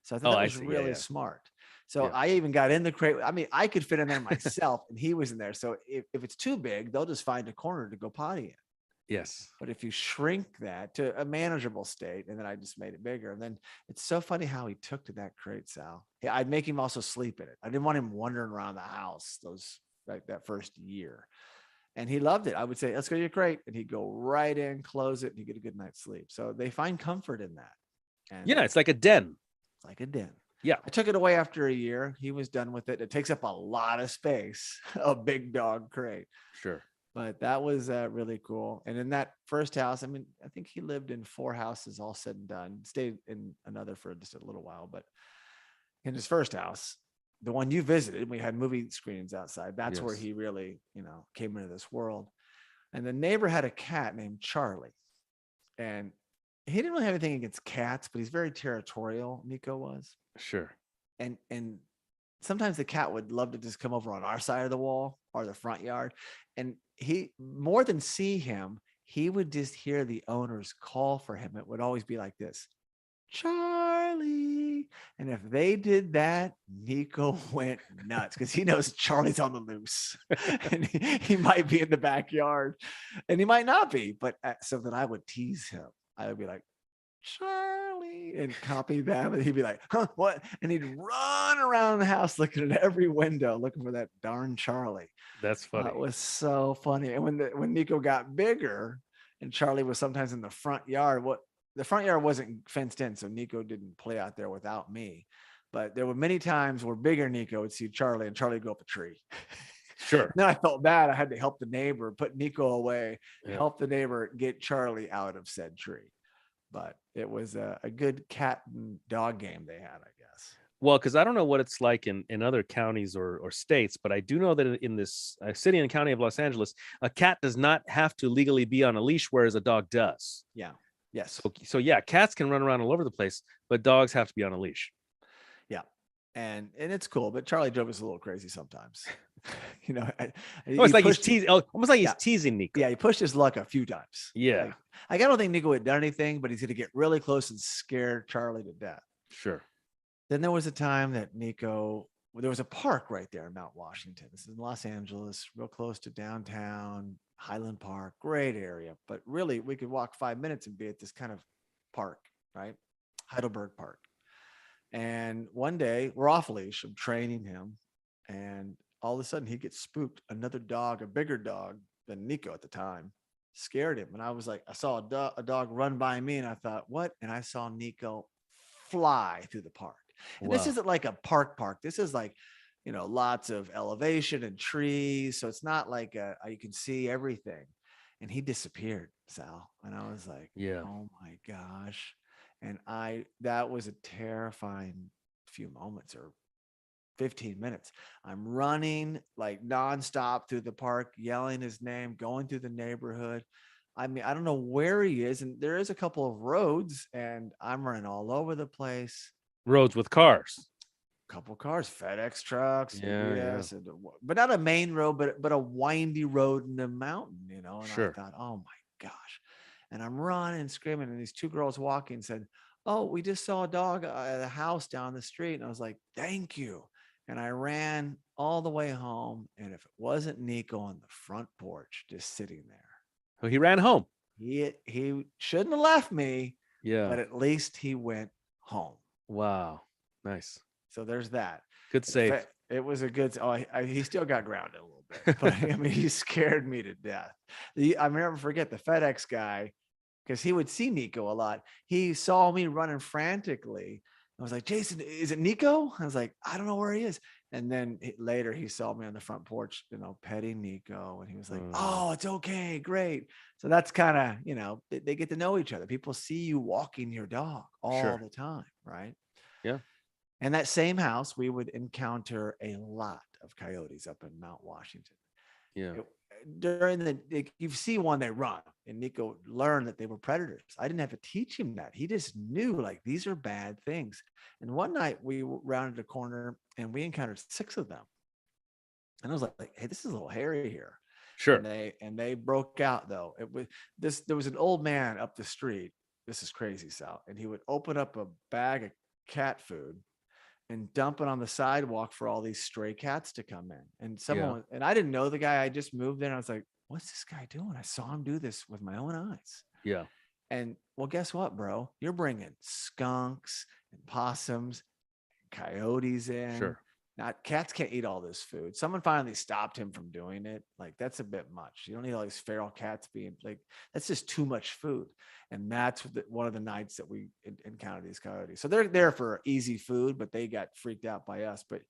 So I thought that was really smart. So I even got in the crate. I mean, I could fit in there myself and he was in there. So if it's too big, they'll just find a corner to go potty in. Yes. But if you shrink that to a manageable state, and then I just made it bigger. And then it's so funny how he took to that crate, Sal. I'd make him also sleep in it. I didn't want him wandering around the house that first year. And he loved it. I would say, let's go to your crate. And he'd go right in, close it, and he'd get a good night's sleep. So they find comfort in that. And it's like a den. It's like a den. Yeah. I took it away after a year. He was done with it. It takes up a lot of space, a big dog crate. Sure. But that was really cool. And in that first house, I mean, I think he lived in 4 houses all said and done, stayed in another for just a little while. But in his first house, the one you visited, we had movie screenings outside. That's where he really, came into this world. And the neighbor had a cat named Charlie. And he didn't really have anything against cats, but he's very territorial. Niko was, Sure. and sometimes the cat would love to just come over on our side of the wall or the front yard, and he more than see him, he would just hear the owners call for him. It would always be like this, Charlie. And if they did that, Niko went nuts because he knows Charlie's on the loose and he might be in the backyard and he might not be. But so that I would tease him. I would be like, Charlie, and copy them. And he'd be like, huh, what? And he'd run around the house looking at every window, looking for that darn Charlie. That's funny. It was so funny. And when Niko got bigger and Charlie was sometimes in the front yard, the front yard wasn't fenced in, so Niko didn't play out there without me. But there were many times where bigger Niko would see Charlie and Charlie would go up a tree. Sure. Then I felt bad. I had to help the neighbor, put Niko away, help the neighbor get Charlie out of said tree. But it was a good cat and dog game they had, I guess. Well, because I don't know what it's like in other counties or states, but I do know that in this city and county of Los Angeles, a cat does not have to legally be on a leash, whereas a dog does. Yeah. Yes. So yeah, cats can run around all over the place, but dogs have to be on a leash. Yeah. And it's cool, but Charlie drove us a little crazy sometimes. It's like he's teasing, almost like he's teasing Niko. Yeah, he pushed his luck a few times. Yeah. Like, I don't think Niko had done anything, but he's going to get really close and scare Charlie to death. Sure. Then there was a time that there was a park right there in Mount Washington. This is in Los Angeles, real close to downtown, Highland Park, great area. But really, we could walk 5 minutes and be at this kind of park, right? Heidelberg Park. And one day we're off leash. I'm training him. And all of a sudden he gets spooked. Another dog, a bigger dog than Niko at the time, scared him. And I was like, I saw a dog run by me and I thought, what? And I saw Niko fly through the park. And this isn't like a park. This is like, lots of elevation and trees. So it's not like you can see everything. And he disappeared, Sal. And I was like, yeah, oh my gosh. And that was a terrifying few moments or 15 minutes. I'm running like nonstop through the park, yelling his name, going through the neighborhood. I mean, I don't know where he is. And there is a couple of roads and I'm running all over the place. Roads with cars. Couple cars, FedEx trucks, yeah. But not a main road, but a windy road in the mountain, And sure. I thought, oh my gosh. And I'm running and screaming. And these two girls walking said, oh, we just saw a dog at a house down the street. And I was like, thank you. And I ran all the way home. And if it wasn't Niko on the front porch, just sitting there. Well, he ran home. He shouldn't have left me. Yeah. But at least he went home. Wow. Nice. So there's that. Good save. It was a good. He still got grounded a little bit, but I mean, he scared me to death. I never forget the FedEx guy because he would see Niko a lot. He saw me running frantically. I was like, Jason, is it Niko? I was like, I don't know where he is. And then later he saw me on the front porch, petting Niko, and he was like, oh, it's okay, great. So that's kind of, they get to know each other. People see you walking your dog all the time, right? Yeah. And that same house, we would encounter a lot of coyotes up in Mount Washington. Yeah. You see one, they run, and Niko learned that they were predators. I didn't have to teach him that. He just knew like these are bad things. And one night we rounded a corner and we encountered 6 of them. And I was like, hey, this is a little hairy here. Sure. And they broke out though. There was an old man up the street. This is crazy, Sal. And he would open up a bag of cat food and dump it on the sidewalk for all these stray cats to come in. And and I didn't know the guy. I just moved in. I was like, what's this guy doing? I saw him do this with my own eyes. Yeah. And well, guess what, bro? You're bringing skunks and possums, and coyotes in. Sure. Now, cats can't eat all this food. Someone finally stopped him from doing it. Like, that's a bit much. You don't need all these feral cats being like, that's just too much food. And that's one of the nights that we encounter these coyotes. So they're there for easy food, but they got freaked out by us. But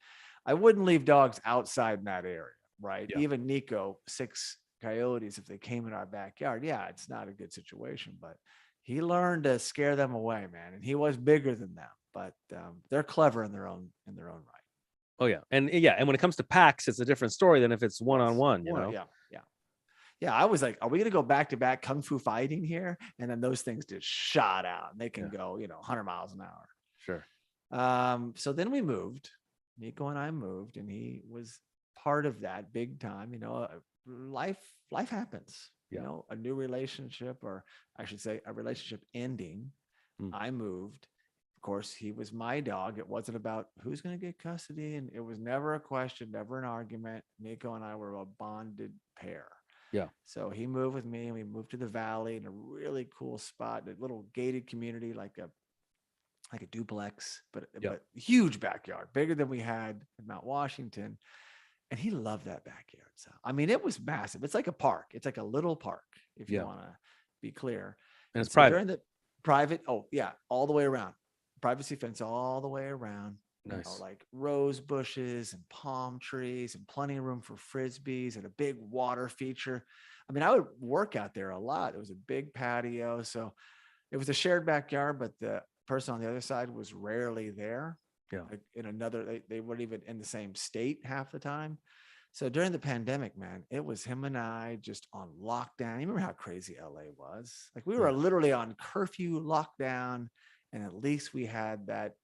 I wouldn't leave dogs outside in that area, right? Yeah. Even Niko, 6 coyotes, if they came in our backyard, yeah, it's not a good situation. But he learned to scare them away, man. And he was bigger than them, but they're clever in their own right. Oh yeah. And when it comes to packs, it's a different story than if it's one-on-one, Yeah. Yeah, I was like, are we going to go back to back kung fu fighting here? And then those things just shot out. And they can go, 100 miles an hour. Sure. So then we moved. Niko and I moved, and he was part of that big time. Life happens. Yeah. A new relationship, or I should say, a relationship ending. Mm. I moved. Of course, he was my dog. It wasn't about who's going to get custody, and it was never a question, never an argument. Niko and I were a bonded pair. Yeah. So he moved with me, and we moved to the valley in a really cool spot, a little gated community, like a duplex, but huge backyard, bigger than we had in Mount Washington. And he loved that backyard. So, I mean, it was massive. It's like a park. It's like a little park, if you want to be clear. And it's so private. During the private, all the way around. Privacy fence all the way around. Nice. Like rose bushes and palm trees and plenty of room for frisbees and a big water feature. I mean, I would work out there a lot. It was a big patio. So it was a shared backyard, but the person on the other side was rarely there. Yeah. Like in another, they weren't even in the same state half the time. So during the pandemic, man, it was him and I just on lockdown. You remember how crazy LA was? Like we were literally on curfew lockdown, and at least we had that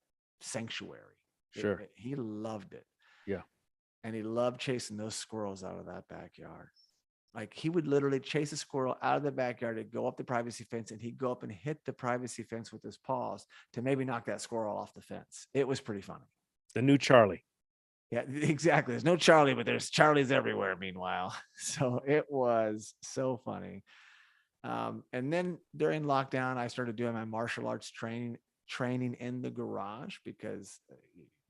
sanctuary. Sure. He loved it. Yeah. And he loved chasing those squirrels out of that backyard. Like he would literally chase a squirrel out of the backyard to go up the privacy fence, and he'd go up and hit the privacy fence with his paws to maybe knock that squirrel off the fence. It was pretty funny. The new Charlie. Yeah, exactly. There's no Charlie, but there's Charlies everywhere meanwhile. So it was so funny. And then during lockdown, I started doing my martial arts training in the garage because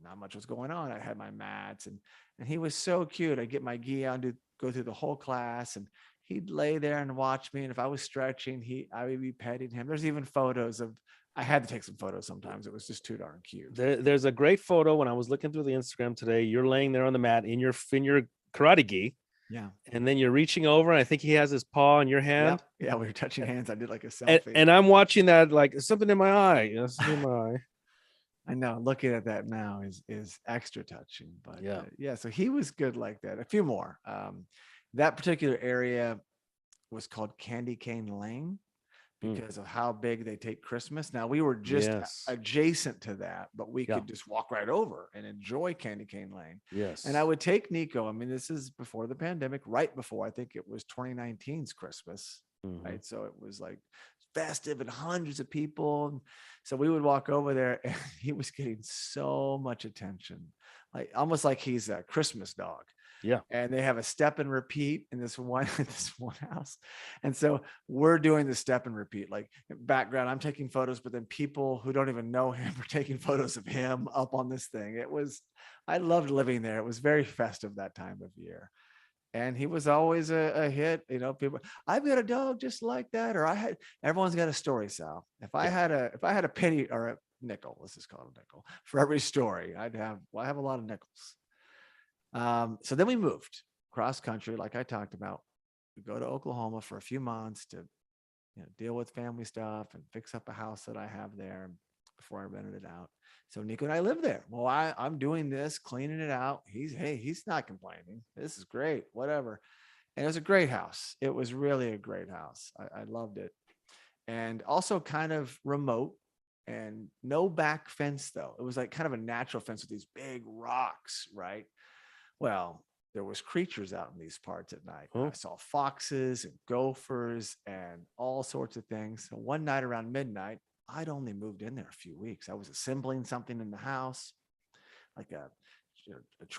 not much was going on. I had my mats, and he was so cute. I'd get my gi on to go through the whole class, and he'd lay there and watch me. And if I was stretching, I would be petting him. There's even photos of, I had to take some photos sometimes. It was just too darn cute. There's a great photo when I was looking through the Instagram today. You're laying there on the mat in your karate gi. Yeah. And then you're reaching over, and I think he has his paw in your hand. Yep. Yeah, we were touching hands. I did like a selfie. And I'm watching that like something in my eye. Something in my eye. I know. Looking at that now is extra touching. But yeah. So he was good like that. A few more. That particular area was called Candy Cane Lane because of how big they take Christmas. Now we were just adjacent to that, but we could just walk right over and enjoy Candy Cane Lane. Yes. And I would take Niko. I mean, this is before the pandemic, right before, I think it was 2019's Christmas. Right. So it was like festive and hundreds of people. So we would walk over there, and he was getting so much attention, like almost like he's a Christmas dog. Yeah. And they have a step and repeat in this one house. And so we're doing the step and repeat, like background, I'm taking photos, but then people who don't even know him are taking photos of him up on this thing. I loved living there. It was very festive that time of year. And he was always a hit. People, I've got a dog just like that. Or everyone's got a story, Sal. If I had a penny or a nickel, let's just call it a nickel for every story, I have a lot of nickels. So then we moved cross country, like I talked about. We go to Oklahoma for a few months to deal with family stuff and fix up a house that I have there before I rented it out. So Niko and I live there. Well, I'm doing this, cleaning it out. He's not complaining. This is great, whatever. And it was a great house. It was really a great house. I loved it. And also kind of remote, and no back fence though. It was like kind of a natural fence with these big rocks, right? Well, there was creatures out in these parts at night. I saw foxes and gophers and all sorts of things. So one night around midnight, I'd only moved in there a few weeks. I was assembling something in the house, like a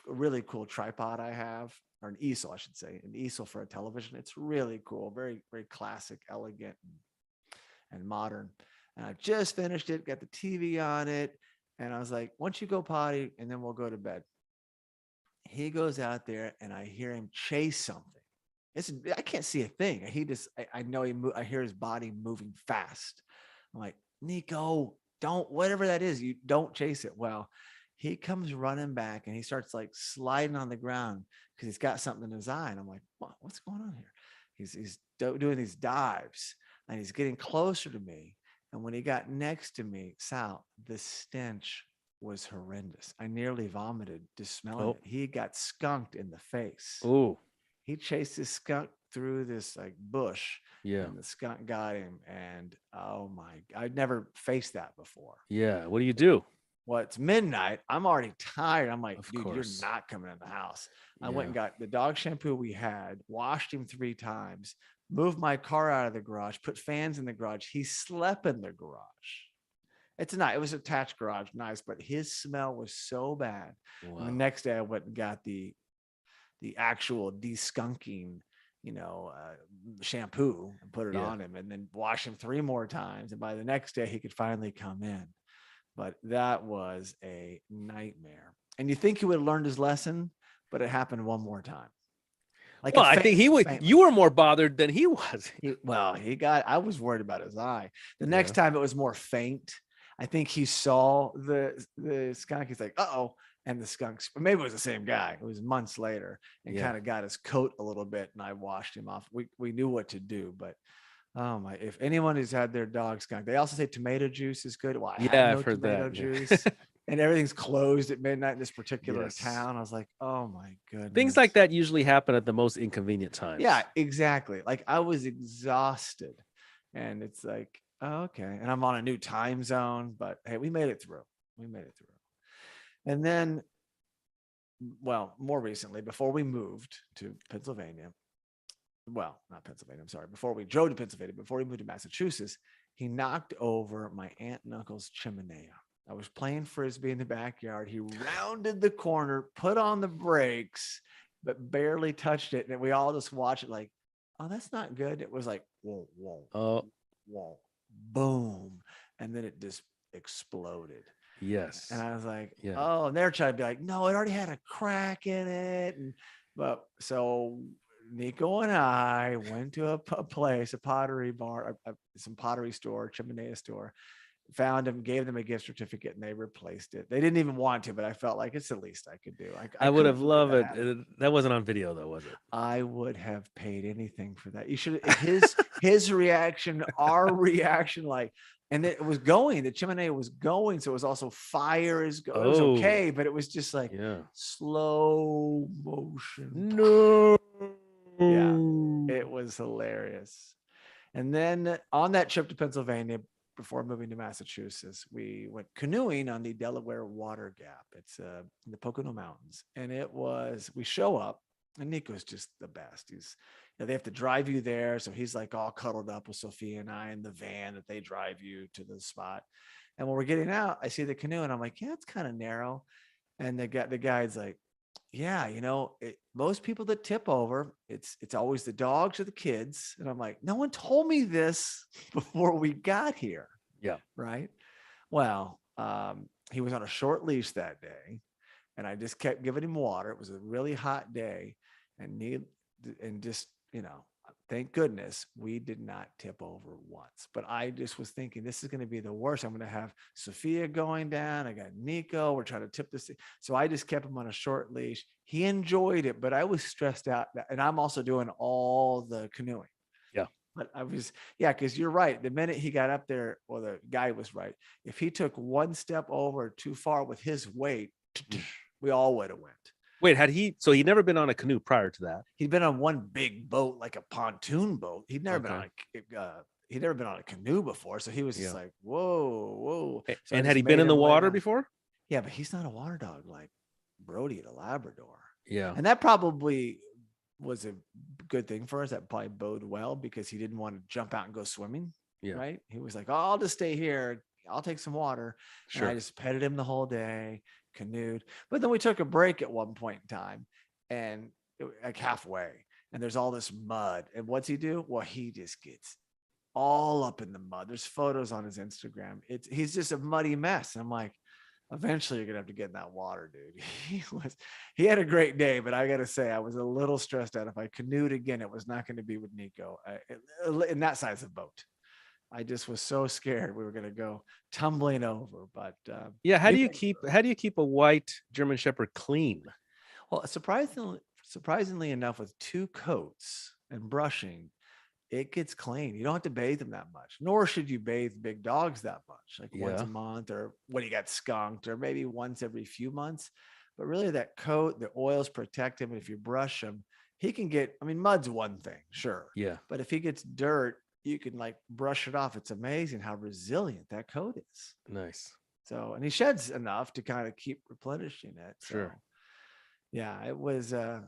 really cool tripod I have, or an easel, I should say, an easel for a television. It's really cool, very, very classic, elegant, and modern. And I just finished it, got the TV on it. And I was like, once you go potty, and then we'll go to bed. He goes out there, and I hear him chase something. I can't see a thing. I know I hear his body moving fast. I'm like, Niko, don't, whatever that is, you don't chase it. Well, he comes running back, and he starts like sliding on the ground because he's got something in his eye. And I'm like, what's going on here? He's doing these dives, and he's getting closer to me. And when he got next to me, Sal, the stench was horrendous. I nearly vomited just smelling it. He got skunked in the face. Ooh. He chased this skunk through this like bush, Yeah. and the skunk got him. And oh my, I'd never faced that before. Yeah. What do you do? Well, it's midnight. I'm already tired. I'm like, Of dude, you're course. not coming in the house. I went Yeah. and got the dog shampoo we had, washed him 3 times, moved my car out of the garage, put fans in the garage. He slept in the garage. It's not, it was attached garage, nice, but his smell was so bad. And the Wow. next day I went and got the actual deskunking, shampoo and put it Yeah. on him and then wash him 3 more times. And by the next day he could finally come in. But that was a nightmare. And you think he would have learned his lesson, but it happened one more time. Like Well, I think he was. faintly. You were more bothered than he was. I was worried about his eye. The next Yeah. time it was more faint. I think he saw the skunk. He's like, uh-oh. And the skunks, but maybe it was the same guy. It was months later and Yeah. kind of got his coat a little bit. And I washed him off. We knew what to do, but oh my, if anyone who's had their dog skunk, they also say tomato juice is good. Well, I had Yeah, no I've heard tomato that. Yeah. juice and everything's closed at midnight in this particular Yes. town. I was like, oh my goodness. Things like that usually happen at the most inconvenient times. Yeah, exactly. Like I was exhausted and it's like, oh, okay. And I'm on a new time zone, but hey, we made it through. And then, well, more recently, before we moved to Pennsylvania, well, not Pennsylvania, I'm sorry, before we drove to Pennsylvania, before we moved to Massachusetts, he knocked over my aunt and uncle's chimney. I was playing frisbee in the backyard. He rounded the corner, put on the brakes, but barely touched it. And we all just watched it like, oh, that's not good. It was like, whoa, whoa, Oh, whoa, boom. And then it just exploded. yes. And I was like, Yeah. oh, and they're trying to be like, no, it already had a crack in it. But so Niko and I went to a place, a pottery bar, some pottery store, chimenea store, found them, gave them a gift certificate, and they replaced it. They didn't even want to, but I felt like it's the least I could do. I would couldn't have believe loved that it. happened. That wasn't on video though, was it? I would have paid anything for that. You should his reaction, our reaction, like, and it was going, the chimney was going. So it was also fire it was okay, but it was just like slow motion. No. Yeah, it was hilarious. And then on that trip to Pennsylvania, before moving to Massachusetts, we went canoeing on the Delaware Water Gap. It's in the Pocono Mountains. And we show up and Niko's just the best. They have to drive you there. So he's like all cuddled up with Sophia and I in the van that they drive you to the spot. And when we're getting out, I see the canoe and I'm like, yeah, it's kind of narrow. And the guide's like, yeah, most people that tip over, it's always the dogs or the kids. And I'm like, no one told me this before we got here. Yeah. Right. Well, he was on a short leash that day and I just kept giving him water. It was a really hot day and just, thank goodness we did not tip over once. But I just was thinking this is going to be the worst. I'm going to have Sophia going down. I got Niko. We're trying to tip this. So I just kept him on a short leash. He enjoyed it, but I was stressed out. And I'm also doing all the canoeing. Yeah. But because you're right. The minute he got up there, well, the guy was right. If he took one step over too far with his weight, we all would have went. Wait, so he'd never been on a canoe prior to that? He'd been on one big boat, like a pontoon boat. He'd never been on a canoe before. So he was just like, whoa. So and had he been in the water before? Yeah, but he's not a water dog like Brody at a Labrador. Yeah. And that probably was a good thing for us. That probably bode well because he didn't want to jump out and go swimming. Yeah. Right. He was like, oh, I'll just stay here. I'll take some water. Sure. And I just petted him the whole day, canoed. But then we took a break at one point in time and like halfway. And there's all this mud. And what's he do? Well, he just gets all up in the mud. There's photos on his Instagram. He's just a muddy mess. And I'm like, eventually you're gonna have to get in that water, dude. He had a great day, but I gotta say I was a little stressed out. If I canoed again, it was not going to be with Niko in that size of boat. I just was so scared we were going to go tumbling over. But yeah, how do you keep a white German Shepherd clean? Well, surprisingly enough, with 2 coats and brushing, it gets clean. You don't have to bathe them that much, nor should you bathe big dogs that much, like once a month or when he got skunked or maybe once every few months. But really that coat, the oils protect him. And if you brush them, he can get, I mean, mud's one thing, sure. Yeah. But if he gets dirt, you can like brush it off. It's amazing how resilient that coat is. Nice. So, and he sheds enough to kind of keep replenishing it. So, Sure. yeah, it was a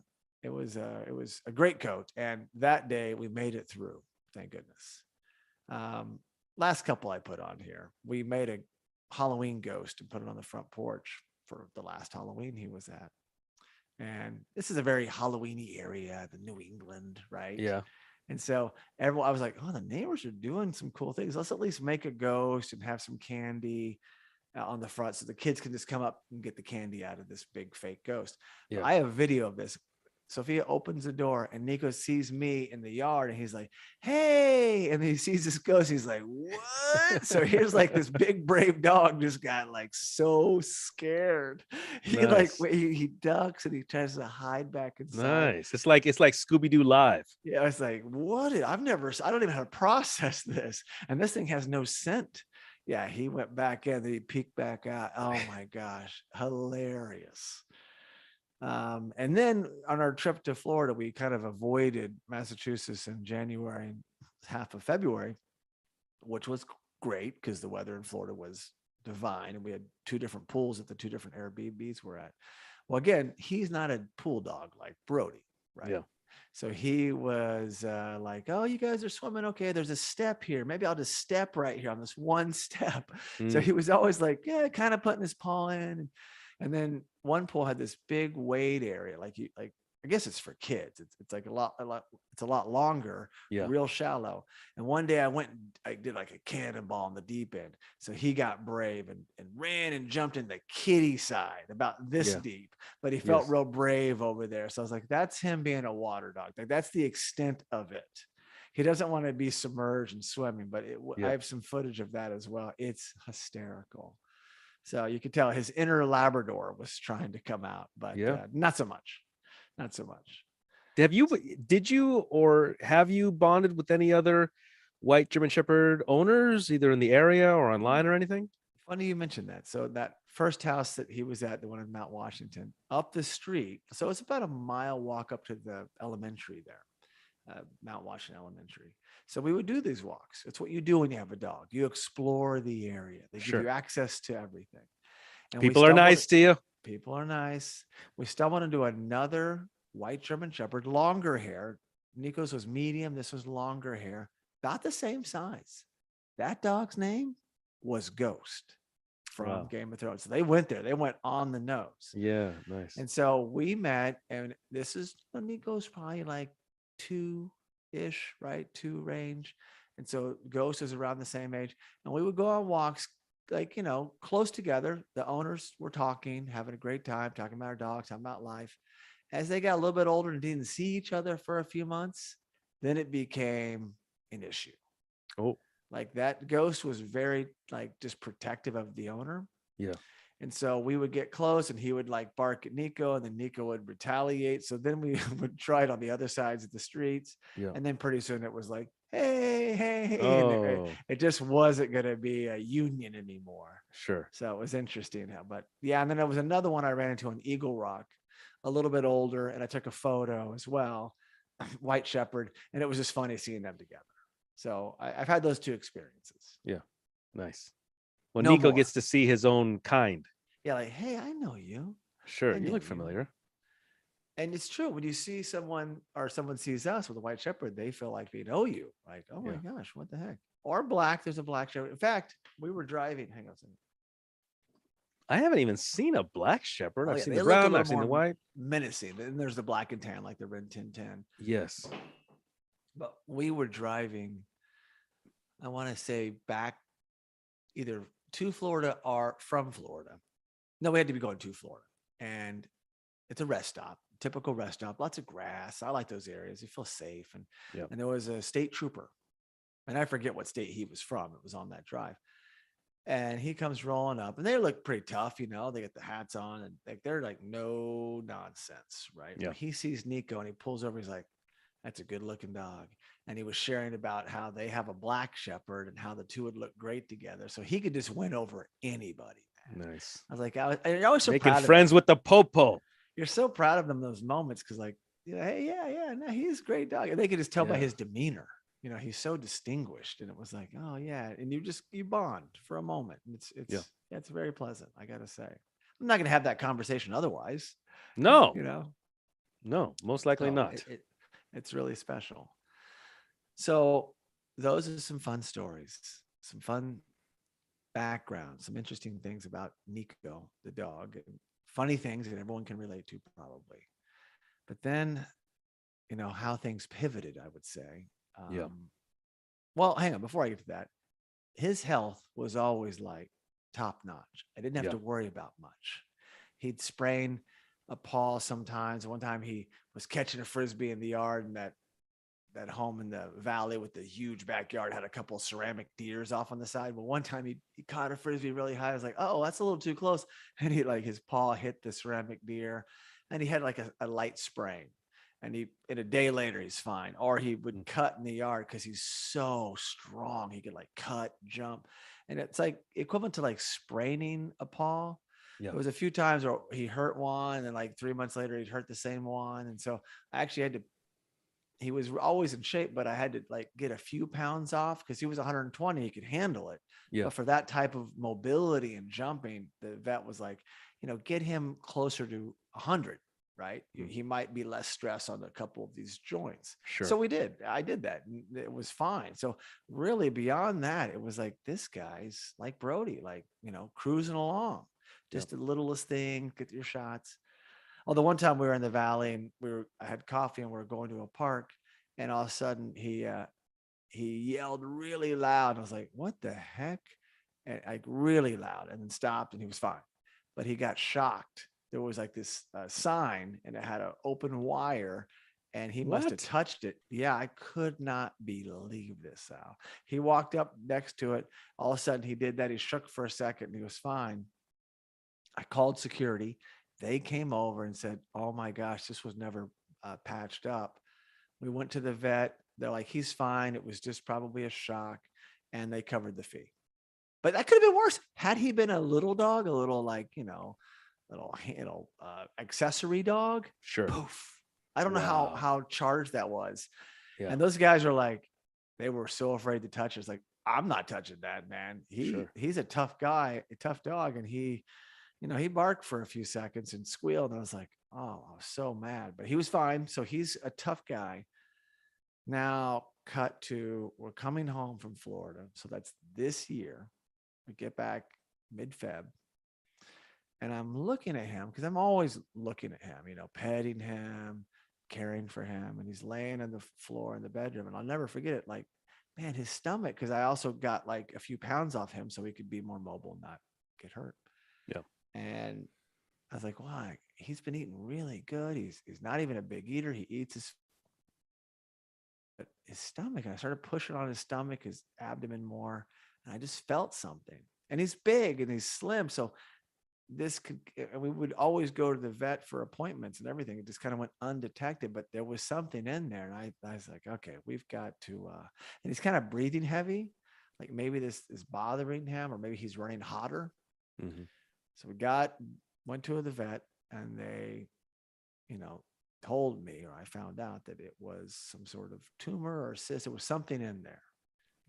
great coat. And that day we made it through. Thank goodness. Last couple I put on here, we made a Halloween ghost and put it on the front porch for the last Halloween he was at. And this is a very Halloweeny area, the New England, right? Yeah. And so everyone, I was like, oh, the neighbors are doing some cool things. Let's at least make a ghost and have some candy on the front so the kids can just come up and get the candy out of this big fake ghost. Yeah. I have video of this. Sophia opens the door and Niko sees me in the yard and he's like, hey, and he sees this ghost. He's like, what? So here's like this big brave dog just got like so scared. He Nice. he ducks and he tries to hide back inside. Nice. It's like Scooby-Doo live. Yeah, I was like, what? I don't even know how to process this. And this thing has no scent. Yeah, he went back in, then he peeked back out. Oh my gosh, hilarious. And then on our trip to Florida, we kind of avoided Massachusetts in January and half of February, which was great because the weather in Florida was divine. And we had 2 different pools at the 2 different Airbnbs we're at. Well, again, he's not a pool dog like Brody, right? Yeah. So he was like, oh, you guys are swimming. Okay, there's a step here. Maybe I'll just step right here on this one step. So he was always like, yeah, kind of putting his paw in. And then one pool had this big wade area, like I guess it's for kids. It's like a lot, it's a lot longer, Yeah. real shallow. And one day I did like a cannonball on the deep end. So he got brave and ran and jumped in the kiddie side about this deep, but he felt real brave over there. So I was like, that's him being a water dog. Like that's the extent of it. He doesn't want to be submerged and swimming, but I have some footage of that as well. It's hysterical. So you could tell his inner Labrador was trying to come out, but not so much. Not so much. Did you or have you bonded with any other white German Shepherd owners, either in the area or online or anything? Funny you mentioned that. So that first house that he was at, the one in Mount Washington, up the street. So it's about a mile walk up to the elementary there, Mount Washington Elementary. So we would do these walks. It's what you do when you have a dog. You explore the area. They give you access to everything. And people are nice to you. People are nice. We stumbled into another white German Shepherd, longer hair. Niko's was medium. This was longer hair, about the same size. That dog's name was Ghost from Game of Thrones. So they went there. They went on the nose. Yeah, nice. And so we met, and this is Niko's probably like 2-ish, right? 2 range. And so Ghost is around the same age. And we would go on walks, like, close together. The owners were talking, having a great time, talking about our dogs, talking about life. As they got a little bit older and didn't see each other for a few months, then it became an issue. Oh, like that Ghost was very like just protective of the owner. Yeah. And so we would get close and he would like bark at Niko and then Niko would retaliate. So then we would try it on the other sides of the streets. Yeah. And then pretty soon it was like, hey. Oh. And it just wasn't going to be a union anymore. Sure. So it was interesting but yeah. And then there was another one I ran into on Eagle Rock, a little bit older. And I took a photo as well, white Shepherd. And it was just funny seeing them together. So I've had those 2 experiences. Yeah. Nice. Well, No Niko more. gets to see his own kind. Yeah, like, hey, I know you. Sure, you look familiar. And it's true. When you see someone or someone sees us with a white Shepherd, they feel like they know you. Like, oh my gosh, what the heck? Or black. There's a black Shepherd. In fact, we were driving. Hang on a second. I haven't even seen a black Shepherd. I've seen they the look a brown. little I've seen the more white. menacing. Then there's the black and tan, like the Rin Tin Tan. Yes. But we were driving, I want to say back either to Florida or from Florida. No, we had to be going to Florida. And it's a rest stop, typical rest stop, lots of grass. I like those areas. You feel safe. And there was a state trooper. And I forget what state he was from. It was on that drive. And he comes rolling up and they look pretty tough, they get the hats on and like they're like no nonsense, right? Yeah. When he sees Niko and he pulls over, he's like, that's a good looking dog. And he was sharing about how they have a black Shepherd and how the 2 would look great together. So he could just win over anybody. Nice. I was like, you're always so making proud friends of with the popo. You're so proud of them in those moments because like hey, yeah, no, he's a great dog. And they could just tell by Yeah. his demeanor. He's so distinguished. And it was like, oh yeah. And you bond for a moment. And Yeah. it's very pleasant, I gotta say. I'm not gonna have that conversation otherwise, No, you know. no, most likely So not. it's really special. So those are some fun stories, some fun background, some interesting things about Niko, the dog, and funny things that everyone can relate to probably. But then, how things pivoted, I would say. Yeah. Well, hang on, before I get to that, his health was always like top notch. I didn't have Yeah. to worry about much. He'd sprain a paw sometimes. One time he was catching a frisbee in the yard, and that home in the valley with the huge backyard had a couple of ceramic deers off on the side. Well, one time he caught a frisbee really high. I was like, oh, that's a little too close. And his paw hit the ceramic deer, and he had like a light sprain. And in a day later, he's fine. Or he would Mm. cut in the yard because he's so strong. He could like cut, jump. And it's like equivalent to like spraining a paw. Yeah. There was a few times where he hurt one, and like 3 months later, he'd hurt the same one. And so I actually had to he was always in shape, but I had to like get a few pounds off because he was 120. He could handle it. Yeah. But for that type of mobility and jumping, the vet was like, get him closer to 100, right? Mm. He might be less stress on a couple of these joints. Sure. So we did. I did that. And it was fine. So really beyond that, it was like, this guy's like Brody, like, cruising along. Just the littlest thing, get your shots. Although one time we were in the valley and I had coffee and we were going to a park, and all of a sudden he yelled really loud. I was like, what the heck? And like really loud, and then stopped, and he was fine. But he got shocked. There was like this sign, and it had an open wire, and he must have What? touched it. Yeah, I could not believe this, Sal. He walked up next to it. All of a sudden he did that. He shook for a second and he was fine. I called security. They came over and said, oh my gosh, this was never patched up. We went to the vet. They're like, he's fine. It was just probably a shock. And they covered the fee. But that could have been worse. Had he been a little dog, a little like, little accessory dog, Sure. poof. I don't know Wow. how charged that was. Yeah. And those guys are like, they were so afraid to touch it. It's like, I'm not touching that, man. Sure. He's a tough guy, a tough dog. And he barked for a few seconds and squealed. And I was like, oh, I was so mad, but he was fine. So he's a tough guy. Now, cut to we're coming home from Florida. So that's this year. We get back mid-Feb. And I'm looking at him because I'm always looking at him, petting him, caring for him. And he's laying on the floor in the bedroom. And I'll never forget it. Like, man, his stomach, because I also got like a few pounds off him so he could be more mobile and not get hurt. Yeah. And I was like, wow, he's been eating really good. He's not even a big eater. He eats his stomach. And I started pushing on his stomach, his abdomen more. And I just felt something. And he's big and he's slim. So we would always go to the vet for appointments and everything. It just kind of went undetected, but there was something in there. And I was like, okay, we've got to, and he's kind of breathing heavy. Like maybe this is bothering him, or maybe he's running hotter. Mm-hmm. So went to the vet, and they, told me, or I found out that it was some sort of tumor or cyst. It was something in there.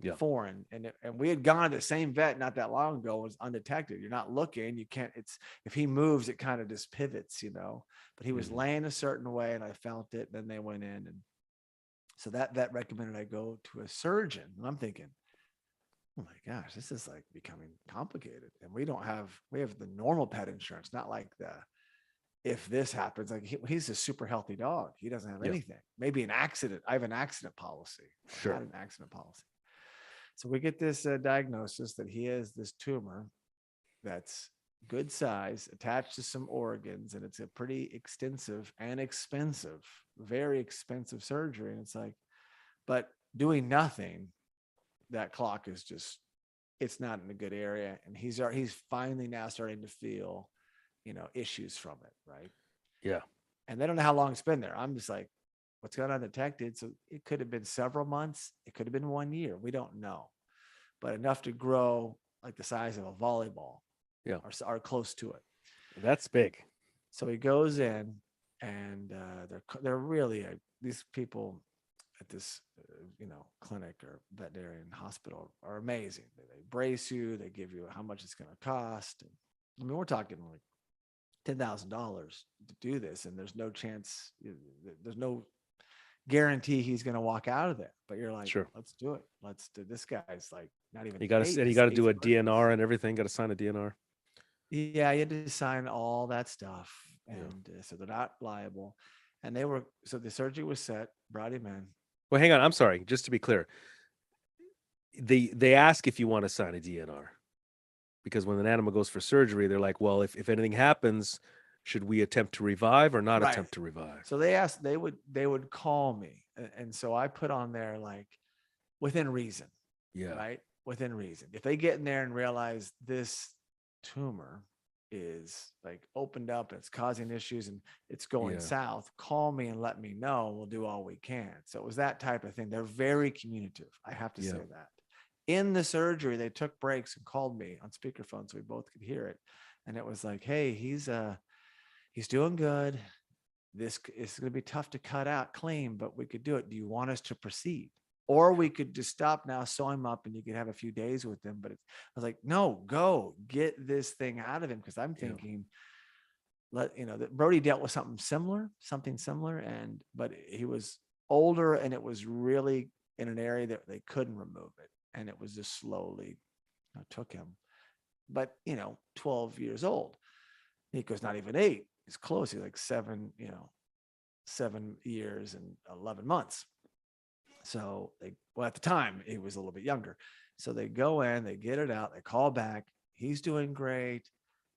Yeah. Foreign. And we had gone to the same vet not that long ago. It was undetected. You're not looking. You can't, if he moves, it kind of just pivots, but he was laying a certain way and I felt it. Then they went in. And so that vet recommended I go to a surgeon. And I'm thinking, oh my gosh, this is like becoming complicated. And we have the normal pet insurance, not like if this happens, like he's a super healthy dog. He doesn't have anything, maybe an accident. I have an accident policy. Sure. Not an accident policy. So we get this diagnosis that he has this tumor that's good size, attached to some organs, and it's a pretty extensive and expensive, very expensive surgery. And it's like, but doing nothing, that clock is just, it's not in a good area. And he's finally now starting to feel, issues from it. Right. Yeah. And they don't know how long it's been there. I'm just like, what's gone undetected? So it could have been several months. It could have been 1 year. We don't know, but enough to grow like the size of a volleyball. Yeah. Or close to it. That's big. So he goes in and they're really these people at this clinic or veterinarian hospital are amazing. They brace you, they give you how much it's going to cost. And, I mean, we're talking like $10,000 to do this, and there's no chance, there's no guarantee he's going to walk out of there. But you're like, Sure. let's do it. Let's do. This guy's like not even You got eight. to His do eighth a birthday. DNR and everything. Got to sign a DNR. Yeah, you had to sign all that stuff, Yeah. and so they're not liable. And so the surgery was set, brought him in. Well, hang on. I'm sorry. Just to be clear, they ask if you want to sign a DNR, because when an animal goes for surgery, they're like, well, if anything happens, should we attempt to revive or not Right. attempt to revive? So they asked, they would call me, and so I put on there like within reason. Yeah. Right, within reason. If they get in there and realize this tumor is like opened up, it's causing issues, and it's going south, call me and let me know. We'll do all we can. So it was that type of thing. They're very communicative. I have to say that. In the surgery, they took breaks and called me on speakerphone so we both could hear it. And it was like, hey, he's doing good. This is going to be tough to cut out clean, but we could do it. Do you want us to proceed? Or we could just stop now, sew him up, and you could have a few days with him. But I was like, no, go get this thing out of him. Because I'm thinking, that Brody dealt with something similar, but he was older, and it was really in an area that they couldn't remove it. And it was just slowly took him. But, 12 years old. Niko's not even 8. He's close. He's like 7 years and 11 months. So at the time he was a little bit younger. So they go in, they get it out, they call back. He's doing great.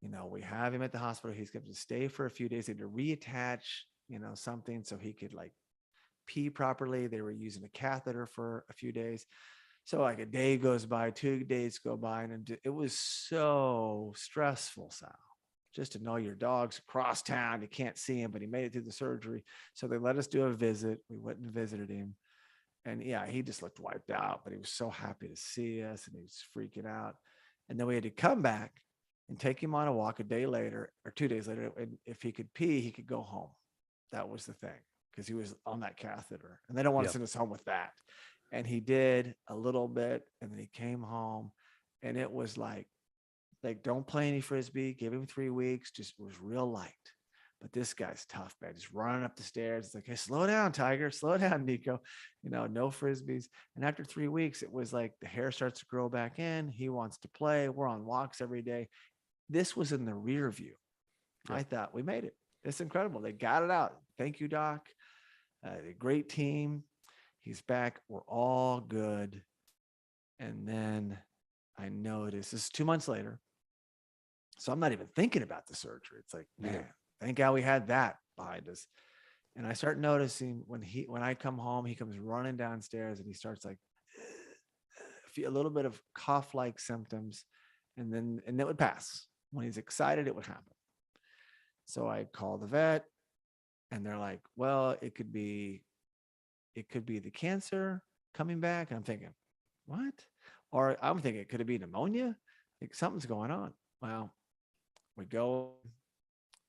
We have him at the hospital. He's going to stay for a few days. They had to reattach, something so he could like pee properly. They were using a catheter for a few days. So like a day goes by, 2 days go by, and it was so stressful, Sal. Just to know your dog's across town, you can't see him, but he made it through the surgery. So they let us do a visit. We went and visited him. And yeah, he just looked wiped out, but he was so happy to see us, and he was freaking out. And then we had to come back and take him on a walk a day later or 2 days later. And if he could pee, he could go home. That was the thing, because he was on that catheter, and they don't want to send us home with that. And he did a little bit, and then he came home, and it was like, don't play any frisbee, give him 3 weeks, just was real light. But this guy's tough, man. Just running up the stairs. It's like, hey, slow down, Tiger. Slow down, Niko. No frisbees. And after 3 weeks, it was like the hair starts to grow back in. He wants to play. We're on walks every day. This was in the rear view. I thought we made it. It's incredible. They got it out. Thank you, Doc. A great team. He's back. We're all good. And then I noticed this is 2 months later. So I'm not even thinking about the surgery. It's like, man, thank God we had that behind us. And I start noticing when I come home, he comes running downstairs, and he starts like a little bit of cough-like symptoms, and it would pass. When he's excited, it would happen. So I call the vet, and they're like, well, it could be the cancer coming back. And I'm thinking, what? Or I'm thinking, could it be pneumonia? Like something's going on. Well, we go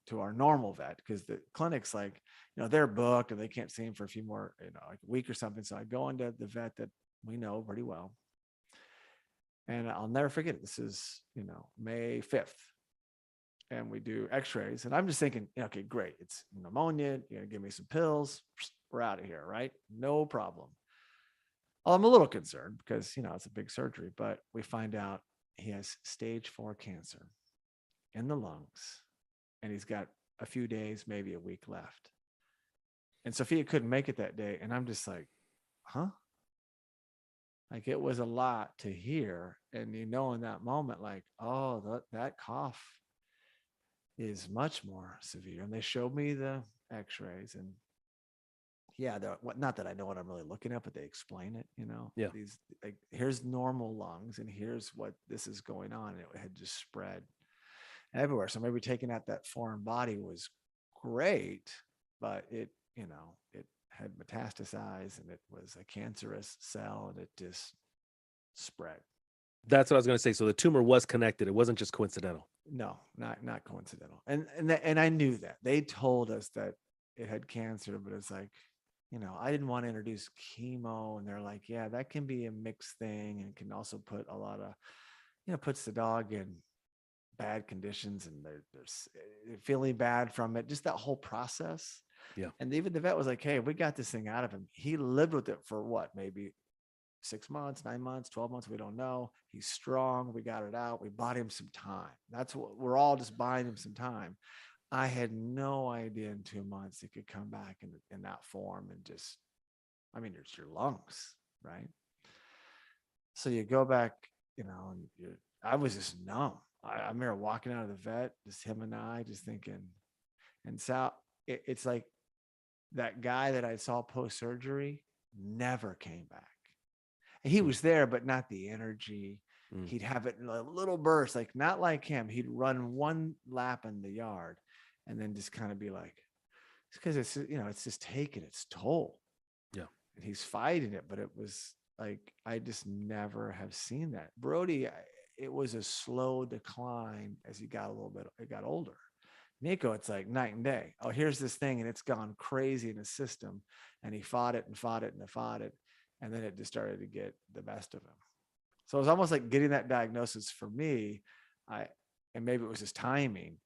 to our normal vet, because the clinic's like, they're booked and they can't see him for a few more, like a week or something. So I go into the vet that we know pretty well. And I'll never forget it. This is, May 5th. And we do x-rays. And I'm just thinking, okay, great. It's pneumonia. You're going to give me some pills. We're out of here, right? No problem. Well, I'm a little concerned because, it's a big surgery, but we find out he has stage 4 cancer in the lungs. And he's got a few days, maybe a week left. And Sophia couldn't make it that day. And I'm just like, huh? Like, it was a lot to hear. And in that moment, like, oh, that cough is much more severe. And they showed me the x-rays, and not that I know what I'm really looking at, but they explain it, these, like, here's normal lungs, and here's what this is going on. And it had just spread everywhere. So maybe taking out that foreign body was great, but it had metastasized, and it was a cancerous cell, and it just spread. That's what I was going to say. So the tumor was connected. It wasn't just coincidental. No, not coincidental. And I knew that. They told us that it had cancer, but it's like, I didn't want to introduce chemo. And they're like, yeah, that can be a mixed thing and can also put a lot of, puts the dog in bad conditions and they're feeling bad from it, just that whole process. Yeah. And even the vet was like, hey, we got this thing out of him. He lived with it for what, maybe 6 months, 9 months, 12 months. We don't know. He's strong. We got it out. We bought him some time. That's what we're all just buying him some time. I had no idea in 2 months it could come back in that form and just, it's your lungs, right? So you go back, and I was just numb. I remember walking out of the vet, just him and I, just thinking, and Sal, it's like that guy that I saw post-surgery never came back. He was there, but not the energy. He'd have it in a little burst, like not like him. He'd run one lap in the yard and then just kind of be like, it's because it's just taking its toll. Yeah. And he's fighting it, but it was like, I just never have seen that. Brody, it was a slow decline as he got it got older. Niko, it's like night and day. Oh, here's this thing and it's gone crazy in his system. And he fought it and fought it and fought it. And then it just started to get the best of him. So it was almost like getting that diagnosis for me. And maybe it was his timing.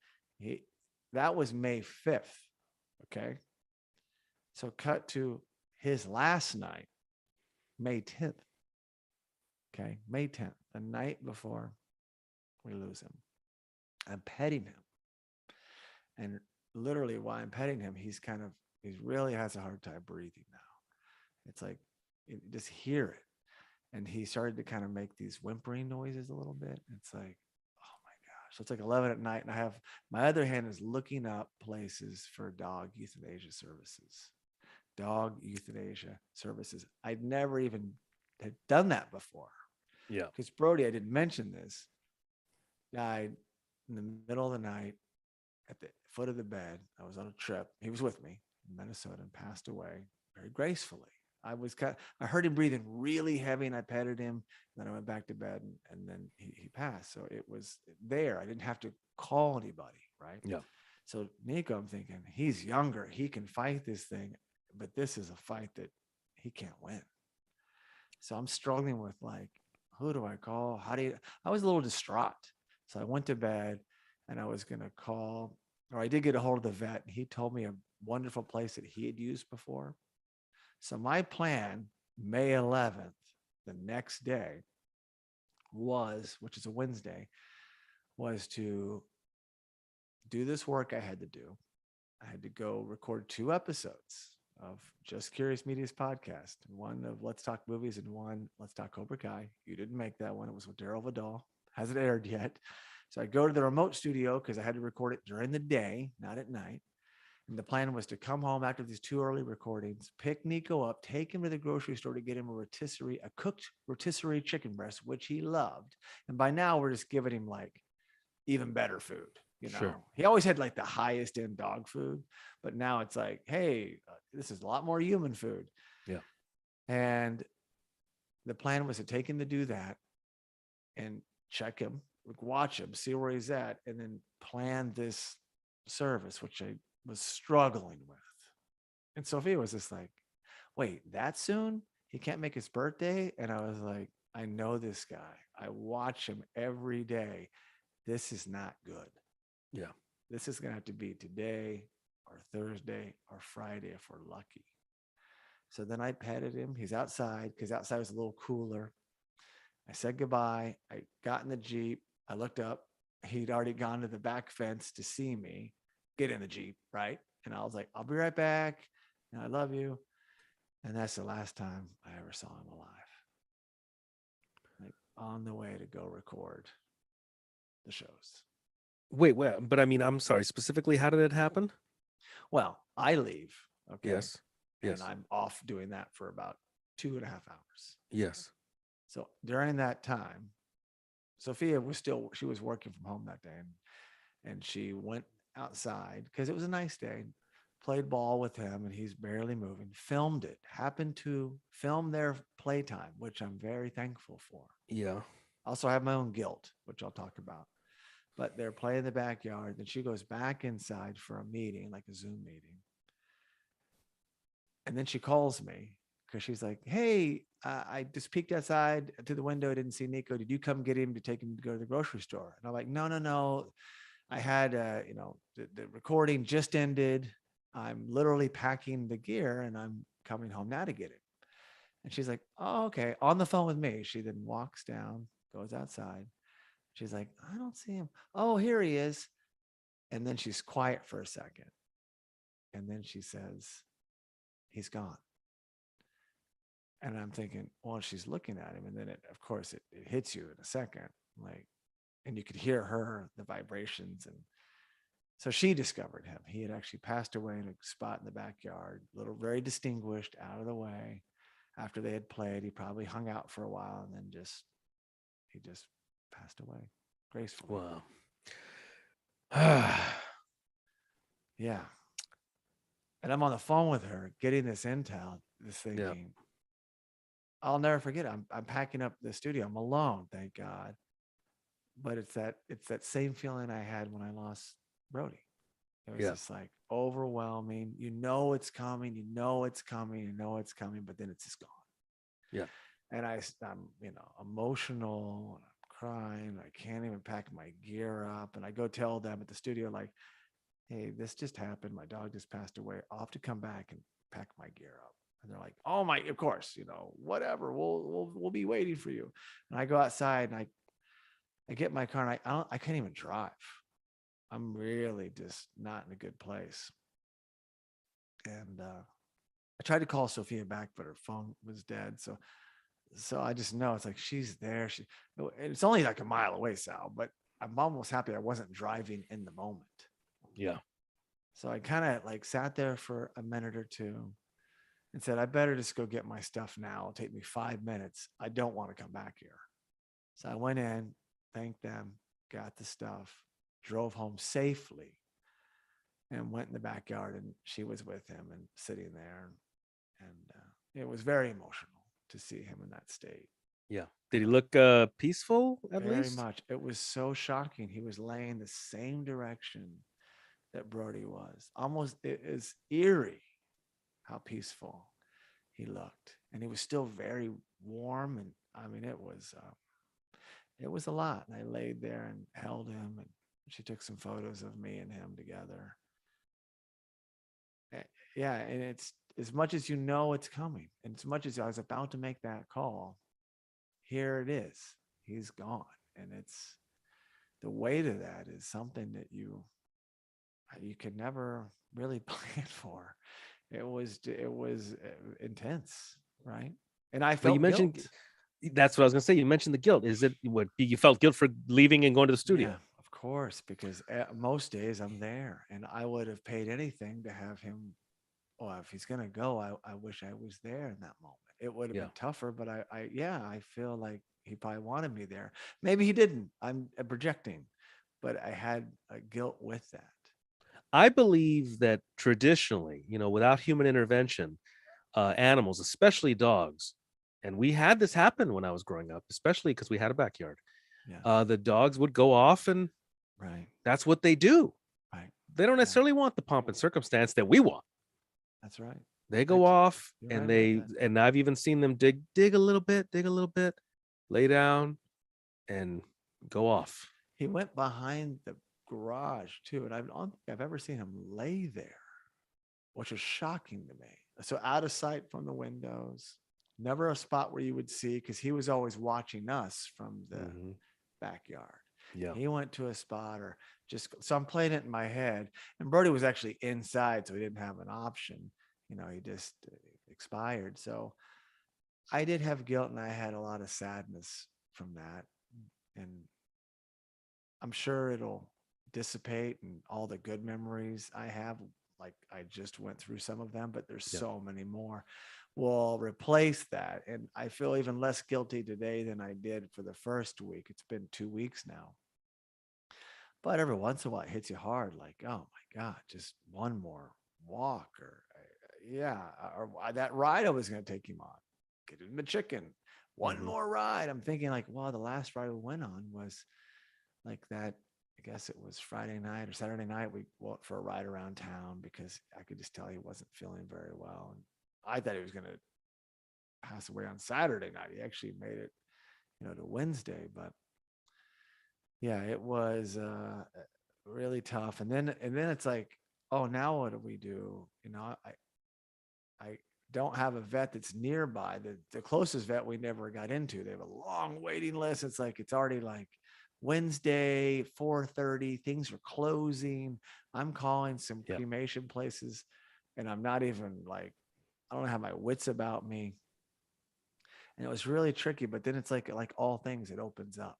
That was May 5th. Okay. So cut to his last night, May 10th. Okay. May 10th, the night before we lose him. I'm petting him. And literally while I'm petting him, he really has a hard time breathing now. It's like, just hear it. And he started to kind of make these whimpering noises a little bit. It's like, oh my gosh. So it's like 11 at night. And I have my other hand is looking up places for dog euthanasia services. Dog euthanasia services. I'd never even had done that before. Yeah. Because Brody, I didn't mention this, died in the middle of the night at the foot of the bed. I was on a trip. He was with me in Minnesota and passed away very gracefully. I heard him breathing really heavy and I petted him. Then I went back to bed and then he passed. So it was there. I didn't have to call anybody. Right. Yeah. So Niko, I'm thinking he's younger. He can fight this thing, but this is a fight that he can't win. So I'm struggling with like, who do I call? I was a little distraught. So I went to bed and I was going to call, or I did get a hold of the vet. And he told me a wonderful place that he had used before. So my plan, May 11th, the next day which is a Wednesday, was to do this work I had to do. I had to go record 2 episodes of Just Curious Media's podcast, one of Let's Talk Movies and one Let's Talk Cobra Kai. You didn't make that one. It was with Daryl Vidal. Hasn't aired yet. So I go to the remote studio because I had to record it during the day, not at night. And the plan was to come home after these 2 early recordings, pick Niko up, take him to the grocery store to get him a cooked rotisserie chicken breast, which he loved. And by now we're just giving him like even better food. Sure. He always had like the highest end dog food, but now it's like, hey, this is a lot more human food. Yeah. And the plan was to take him to do that and check him, watch him, see where he's at, and then plan this service, which I was struggling with. And Sophia was just like, wait, that soon? He can't make his birthday? And I was like, I know this guy. I watch him every day. This is not good. Yeah. This is going to have to be today or Thursday or Friday if we're lucky. So then I petted him. He's outside because outside was a little cooler. I said goodbye. I got in the Jeep. I looked up. He'd already gone to the back fence to see me get in the Jeep, right? And I was like, I'll be right back. And I love you. And that's the last time I ever saw him alive. Like on the way to go record the shows. Wait, but I mean, I'm sorry, specifically, how did it happen? Well, I leave. Okay. Yes. And I'm off doing that for about 2.5 hours. Yes. So during that time, Sophia she was working from home that day and she went outside because it was a nice day, played ball with him and he's barely moving, filmed it, happened to film their playtime, which I'm very thankful for. Yeah. Also, I have my own guilt, which I'll talk about. But they're playing in the backyard. Then she goes back inside for a meeting, like a Zoom meeting. And then she calls me because she's like, "Hey, I just peeked outside to the window. I didn't see Niko. Did you come get him to take him to go to the grocery store?" And I'm like, "No, no, no. I had, the recording just ended. I'm literally packing the gear and I'm coming home now to get it." And she's like, "Oh, okay." On the phone with me. She then walks down, goes outside. She's like, "I don't see him. Oh, here he is." And then she's quiet for a second. And then she says, "He's gone." And I'm thinking, well, she's looking at him. And then of course, it hits you in a second. Like, and you could hear her, the vibrations. And so she discovered him. He had actually passed away in a spot in the backyard, little, very distinguished, out of the way. After they had played, he probably hung out for a while and then he just passed away gracefully. Wow. Yeah. And I'm on the phone with her getting this intel, this Yeah. thinking, I'll never forget it. I'm packing up the studio. I'm alone, thank God. But it's that same feeling I had when I lost Brody. It was Yeah. just like overwhelming. You know it's coming. You know it's coming. You know it's coming. But then it's just gone. Yeah. And I'm emotional. And I'm crying. I can't even pack my gear up. And I go tell them at the studio, like, "Hey, this just happened. My dog just passed away. I'll have to come back and pack my gear up." And they're like, "Oh my, of course, whatever. We'll be waiting for you." And I go outside and I get my car and I can't even drive. I'm really just not in a good place. And I tried to call Sophia back, but her phone was dead. So I just know it's like she's there. It's only like a mile away, Sal, but I'm almost happy I wasn't driving in the moment. Yeah. So I kind of like sat there for a minute or two and said, I better just go get my stuff now. It'll take me 5 minutes. I don't want to come back here. So I went in, thanked them, got the stuff, drove home safely, and went in the backyard. And she was with him and sitting there. And it was very emotional to see him in that state. Yeah. Did he look peaceful at Very least? much. It was so shocking. He was laying the same direction that Brody was. Almost, it is eerie how peaceful he looked. And he was still very warm. And I mean, it was a lot. And I laid there and held him, and she took some photos of me and him together. Yeah, and it's as much as it's coming, and as much as I was about to make that call, here it is. He's gone. And it's the weight of that is something that you could never really plan for. It was intense, right? And I But you felt mentioned guilt. that's what I was gonna say. You mentioned the guilt. Is it what you felt guilt for leaving and going to the Yeah, studio? of course, because most days I'm there, and I would have paid anything to have him. Well, if he's gonna go, I wish I was there in that moment. It would have Yeah. been tougher, but I feel like he probably wanted me there. Maybe he didn't. I'm projecting, but I had a guilt with that. I believe that traditionally, without human intervention, animals, especially dogs, and we had this happen when I was growing up, especially because we had a backyard. Yeah. The dogs would go off, and Right. that's what they do. Right. They don't Yeah. necessarily want the pomp and circumstance that we want. That's right. They I go t- off, you're right and about that. I've even seen them dig a little bit, lay down, and go off. He went behind the garage too, and I don't think I've ever seen him lay there, which is shocking to me. So out of sight from the windows, never a spot where you would see, because he was always watching us from the Hmm. backyard. Yeah. He went to a spot, or just so I'm playing it in my head. And Brody was actually inside, so he didn't have an option. He just expired. So I did have guilt, and I had a lot of sadness from that. And I'm sure it'll dissipate, and all the good memories I have, like I just went through some of them, but there's Yeah. so many more, will replace that. And I feel even less guilty today than I did for the first week. It's been 2 weeks now. But every once in a while, it hits you hard, like, oh my God, just one more walk, or yeah, or that ride I was going to take him on, get him the chicken, one Hmm. more ride. I'm thinking, like, well, the last ride we went on was like that. I guess it was Friday night or Saturday night. We went for a ride around town because I could just tell he wasn't feeling very well. And I thought he was going to pass away on Saturday night. He actually made it, to Wednesday, but yeah, it was really tough. And then it's like, oh, now what do we do? I don't have a vet that's nearby. The closest vet we never got into. They have a long waiting list. It's like it's already like Wednesday, 4:30. Things are closing. I'm calling some Yep. cremation places, and I'm not even like, I don't have my wits about me. And it was really tricky. But then it's like all things, it opens up.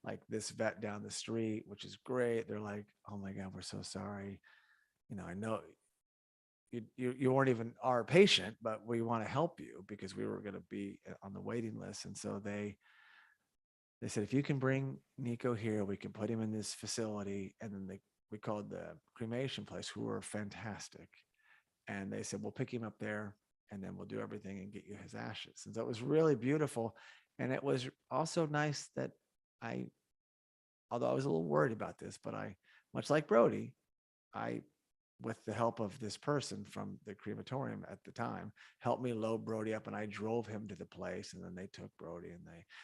Like this vet down the street, which is great. They're like, oh my God, we're so sorry. I know you weren't even our patient, but we want to help you because we were going to be on the waiting list. And so they said, if you can bring Niko here, we can put him in this facility. And then we called the cremation place, who were fantastic. And they said, we'll pick him up there and then we'll do everything and get you his ashes. And so it was really beautiful. And it was also nice that although I was a little worried about this, but much like Brody, with the help of this person from the crematorium at the time, helped me load Brody up, and I drove him to the place, and then they took Brody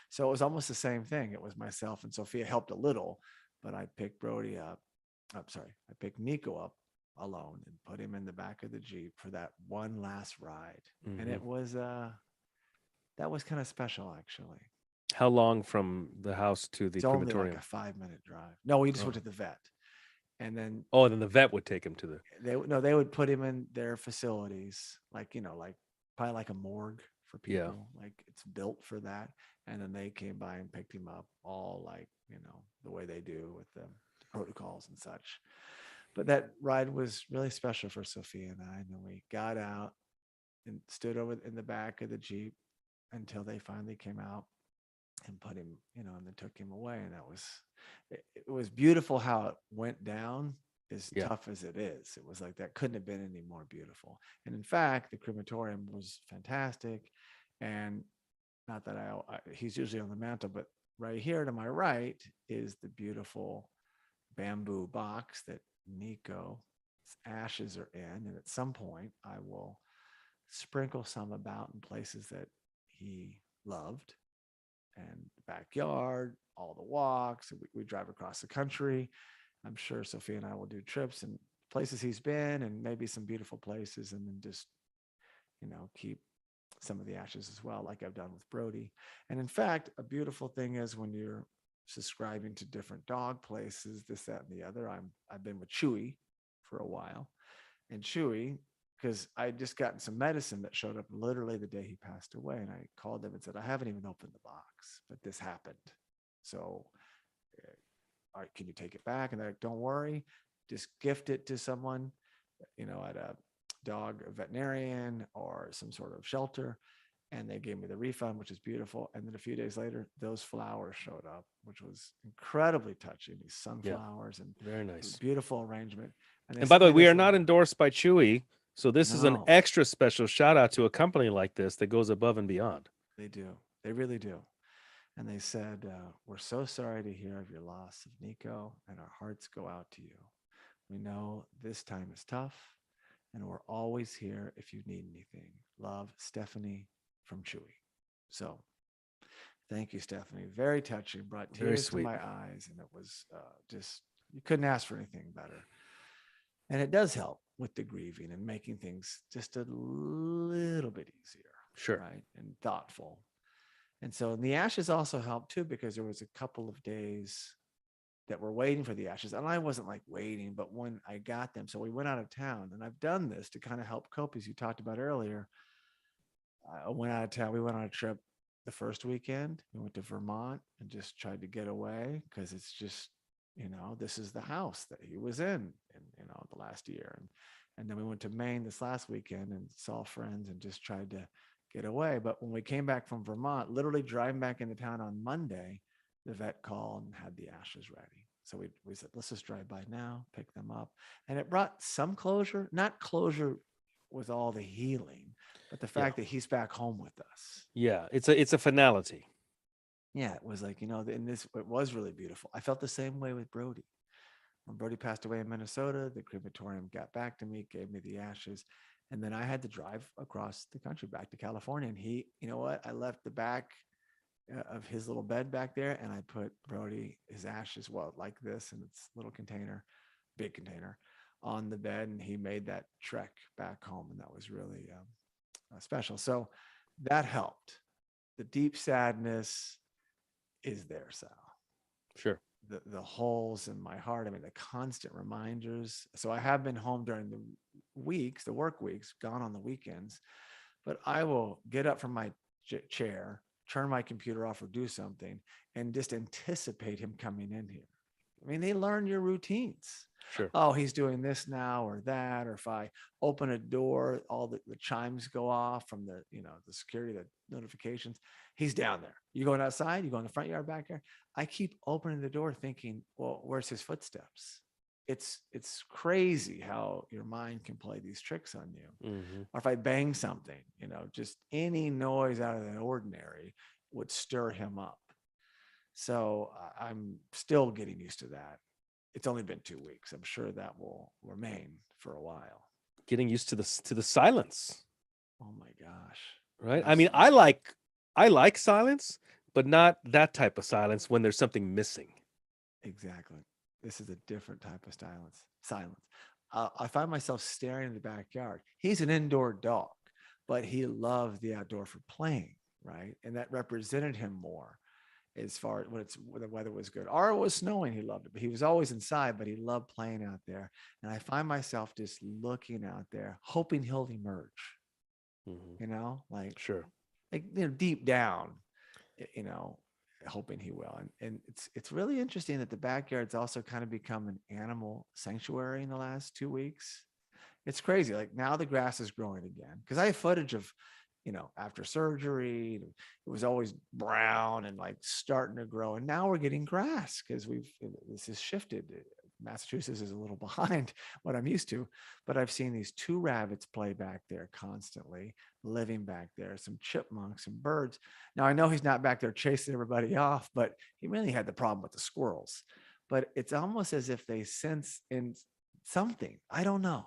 so it was almost the same thing. It was myself and Sophia helped a little, but I picked Brody up. I picked Niko up alone and put him in the back of the Jeep for that one last ride. And it was, that was kind of special, actually. How long from the house to the It's only crematorium? like a 5-minute drive. No, we just went to the vet. And then then the vet would take him to the. they would put him in their facilities, like like probably like a morgue for people. Yeah. Like it's built for that. And then they came by and picked him up, all like the way they do with the protocols and such. But that ride was really special for Sophia and I. And then we got out and stood over in the back of the Jeep until they finally came out and put him, and then took him away. And it was beautiful how it went down, as tough as it is. It was like, that couldn't have been any more beautiful. And in fact, the crematorium was fantastic. And not that he's usually on the mantle, but right here to my right is the beautiful bamboo box that Niko's ashes are in. And at some point I will sprinkle some about in places that he loved, and the backyard, all the walks. We drive across the country. I'm sure Sophia and I will do trips and places he's been, and maybe some beautiful places, and then just, keep some of the ashes as well, like I've done with Brody. And in fact, a beautiful thing is when you're subscribing to different dog places, this, that, and the other. I've been with Chewy for a while, and Chewy, because I just gotten some medicine that showed up literally the day he passed away. And I called them and said, I haven't even opened the box, but this happened. So all right, can you take it back? And they're like, don't worry, just gift it to someone, at a dog veterinarian or some sort of shelter. And they gave me the refund, which is beautiful. And then a few days later, those flowers showed up, which was incredibly touching. These sunflowers, and very nice, beautiful arrangement. And by the way, we are not endorsed by Chewy, so this is an No. extra special shout out to a company like this that goes above and beyond. They do. They really do. And they said, we're so sorry to hear of your loss of Niko, and our hearts go out to you. We know this time is tough, and we're always here if you need anything. Love, Stephanie from Chewy. So thank you, Stephanie. Very touching. Brought tears to my eyes, and it was just, you couldn't ask for anything better. And it does help with the grieving and making things just a little bit easier. Sure. Right. And thoughtful. And so the ashes also helped too, because there was a couple of days that were waiting for the ashes. And I wasn't like waiting, but when I got them, so we went out of town, and I've done this to kind of help cope, as you talked about earlier. I went out of town. We went on a trip the first weekend. We went to Vermont and just tried to get away, because it's just, this is the house that he was in the last year. And then we went to Maine this last weekend and saw friends and just tried to get away. But when we came back from Vermont, literally driving back into town on Monday, the vet called and had the ashes ready. So we said, let's just drive by now, pick them up. And it brought some closure, not closure with all the healing, but the fact that he's back home with us. Yeah, it's a finality. Yeah, it was like, it was really beautiful. I felt the same way with Brody. When Brody passed away in Minnesota, the crematorium got back to me, gave me the ashes. And then I had to drive across the country back to California. And he, you know what? I left the back of his little bed back there, and I put Brody, his ashes, well, like this, in its little container, big container, on the bed. And he made that trek back home. And that was really special. So that helped. The deep sadness is there, Sal. Sure. The holes in my heart. I mean, the constant reminders. So I have been home during the weeks, the work weeks, gone on the weekends, but I will get up from my chair, turn my computer off or do something, and just anticipate him coming in here. I mean, they learn your routines. Sure. Oh, he's doing this now or that. Or if I open a door, all the chimes go off from the, the security, the notifications. He's down there. You going outside? You go in the front yard, backyard? I keep opening the door thinking, well, where's his footsteps? It's crazy how your mind can play these tricks on you. Mm-hmm. Or if I bang something, just any noise out of the ordinary would stir him up. So I'm still getting used to that. It's only been 2 weeks. I'm sure that will remain for a while. Getting used to the silence. Oh my gosh. Right. I mean, I like silence, but not that type of silence when there's something missing. Exactly. This is a different type of silence. I find myself staring in the backyard. He's an indoor dog, but he loved the outdoor for playing, right? And that represented him more. As far as when the weather was good or it was snowing, he loved it. But he was always inside, but he loved playing out there. And I find myself just looking out there, hoping he'll emerge. Like sure, like deep down, hoping he will. And it's really interesting that the backyard's also kind of become an animal sanctuary in the last 2 weeks. It's crazy. Like now the grass is growing again because I have footage of after surgery, it was always brown and like starting to grow. And now we're getting grass because this has shifted. Massachusetts is a little behind what I'm used to, but I've seen these 2 rabbits play back there constantly, living back there, some chipmunks and birds. Now I know he's not back there chasing everybody off, but he really had the problem with the squirrels. But it's almost as if they sense in something. I don't know.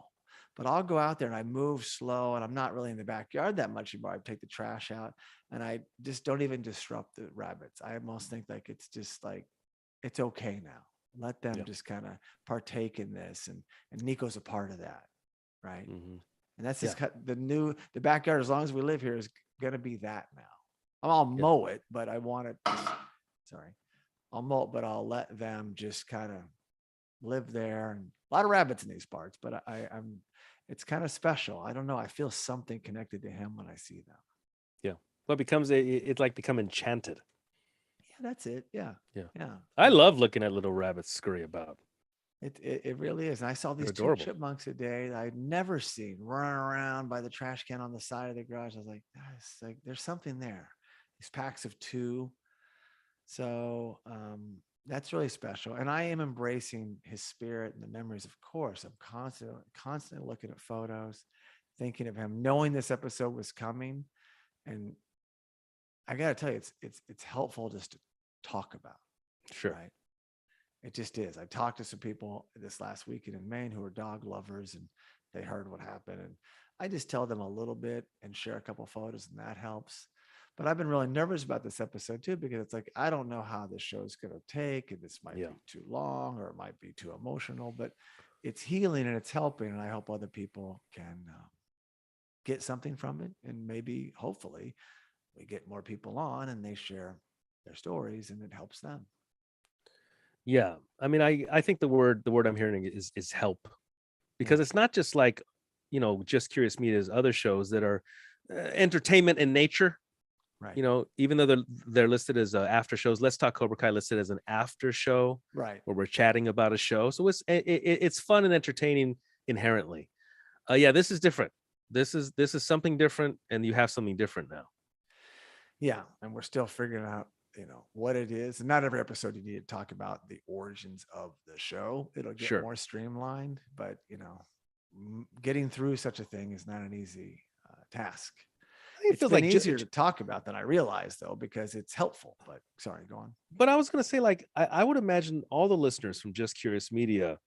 But I'll go out there and I move slow and I'm not really in the backyard that much anymore. I take the trash out and I just don't even disrupt the rabbits. I almost think like it's just like, it's okay now. Let them just kind of partake in this. And Niko's a part of that. Right. Mm-hmm. And that's just the backyard, as long as we live here, is going to be that now. I'll mow it, but I want it. I'll mow it, but I'll let them just kind of live there. And a lot of rabbits in these parts, but I'm it's kind of special. I don't know. I feel something connected to him when I see them. Yeah. Well, it's like become enchanted. Yeah, that's it. Yeah. I love looking at little rabbits scurry about. It really is. And I saw these 2 chipmunks a day that I'd never seen running around by the trash can on the side of the garage. I was like, there's something there. These packs of 2. So that's really special. And I am embracing his spirit and the memories. Of course, I'm constantly looking at photos, thinking of him, knowing this episode was coming. And I got to tell you, it's helpful just to talk about. Sure. Right. It just is. I talked to some people this last weekend in Maine who are dog lovers, and they heard what happened. And I just tell them a little bit and share a couple photos, and that helps. But I've been really nervous about this episode too, because it's like, I don't know how this show is going to take, and this might be too long or it might be too emotional, but it's healing and it's helping. And I hope other people can get something from it. And maybe, hopefully, we get more people on and they share their stories and it helps them. Yeah. I mean, I think the word I'm hearing is help, because it's not just like, Just Curious Media's other shows that are entertainment in nature. Right. Even though they're listed as after shows, Let's Talk Cobra Kai listed as an after show, right, where we're chatting about a show. So it's fun and entertaining inherently. This is different. This is something different, and you have something different now. Yeah, and we're still figuring out, what it is. And not every episode you need to talk about the origins of the show. It'll get more streamlined, but getting through such a thing is not an easy task. It feels like easier to talk about than I realized, though, because it's helpful. But sorry, go on. But I was going to say, like, I would imagine all the listeners from Just Curious Media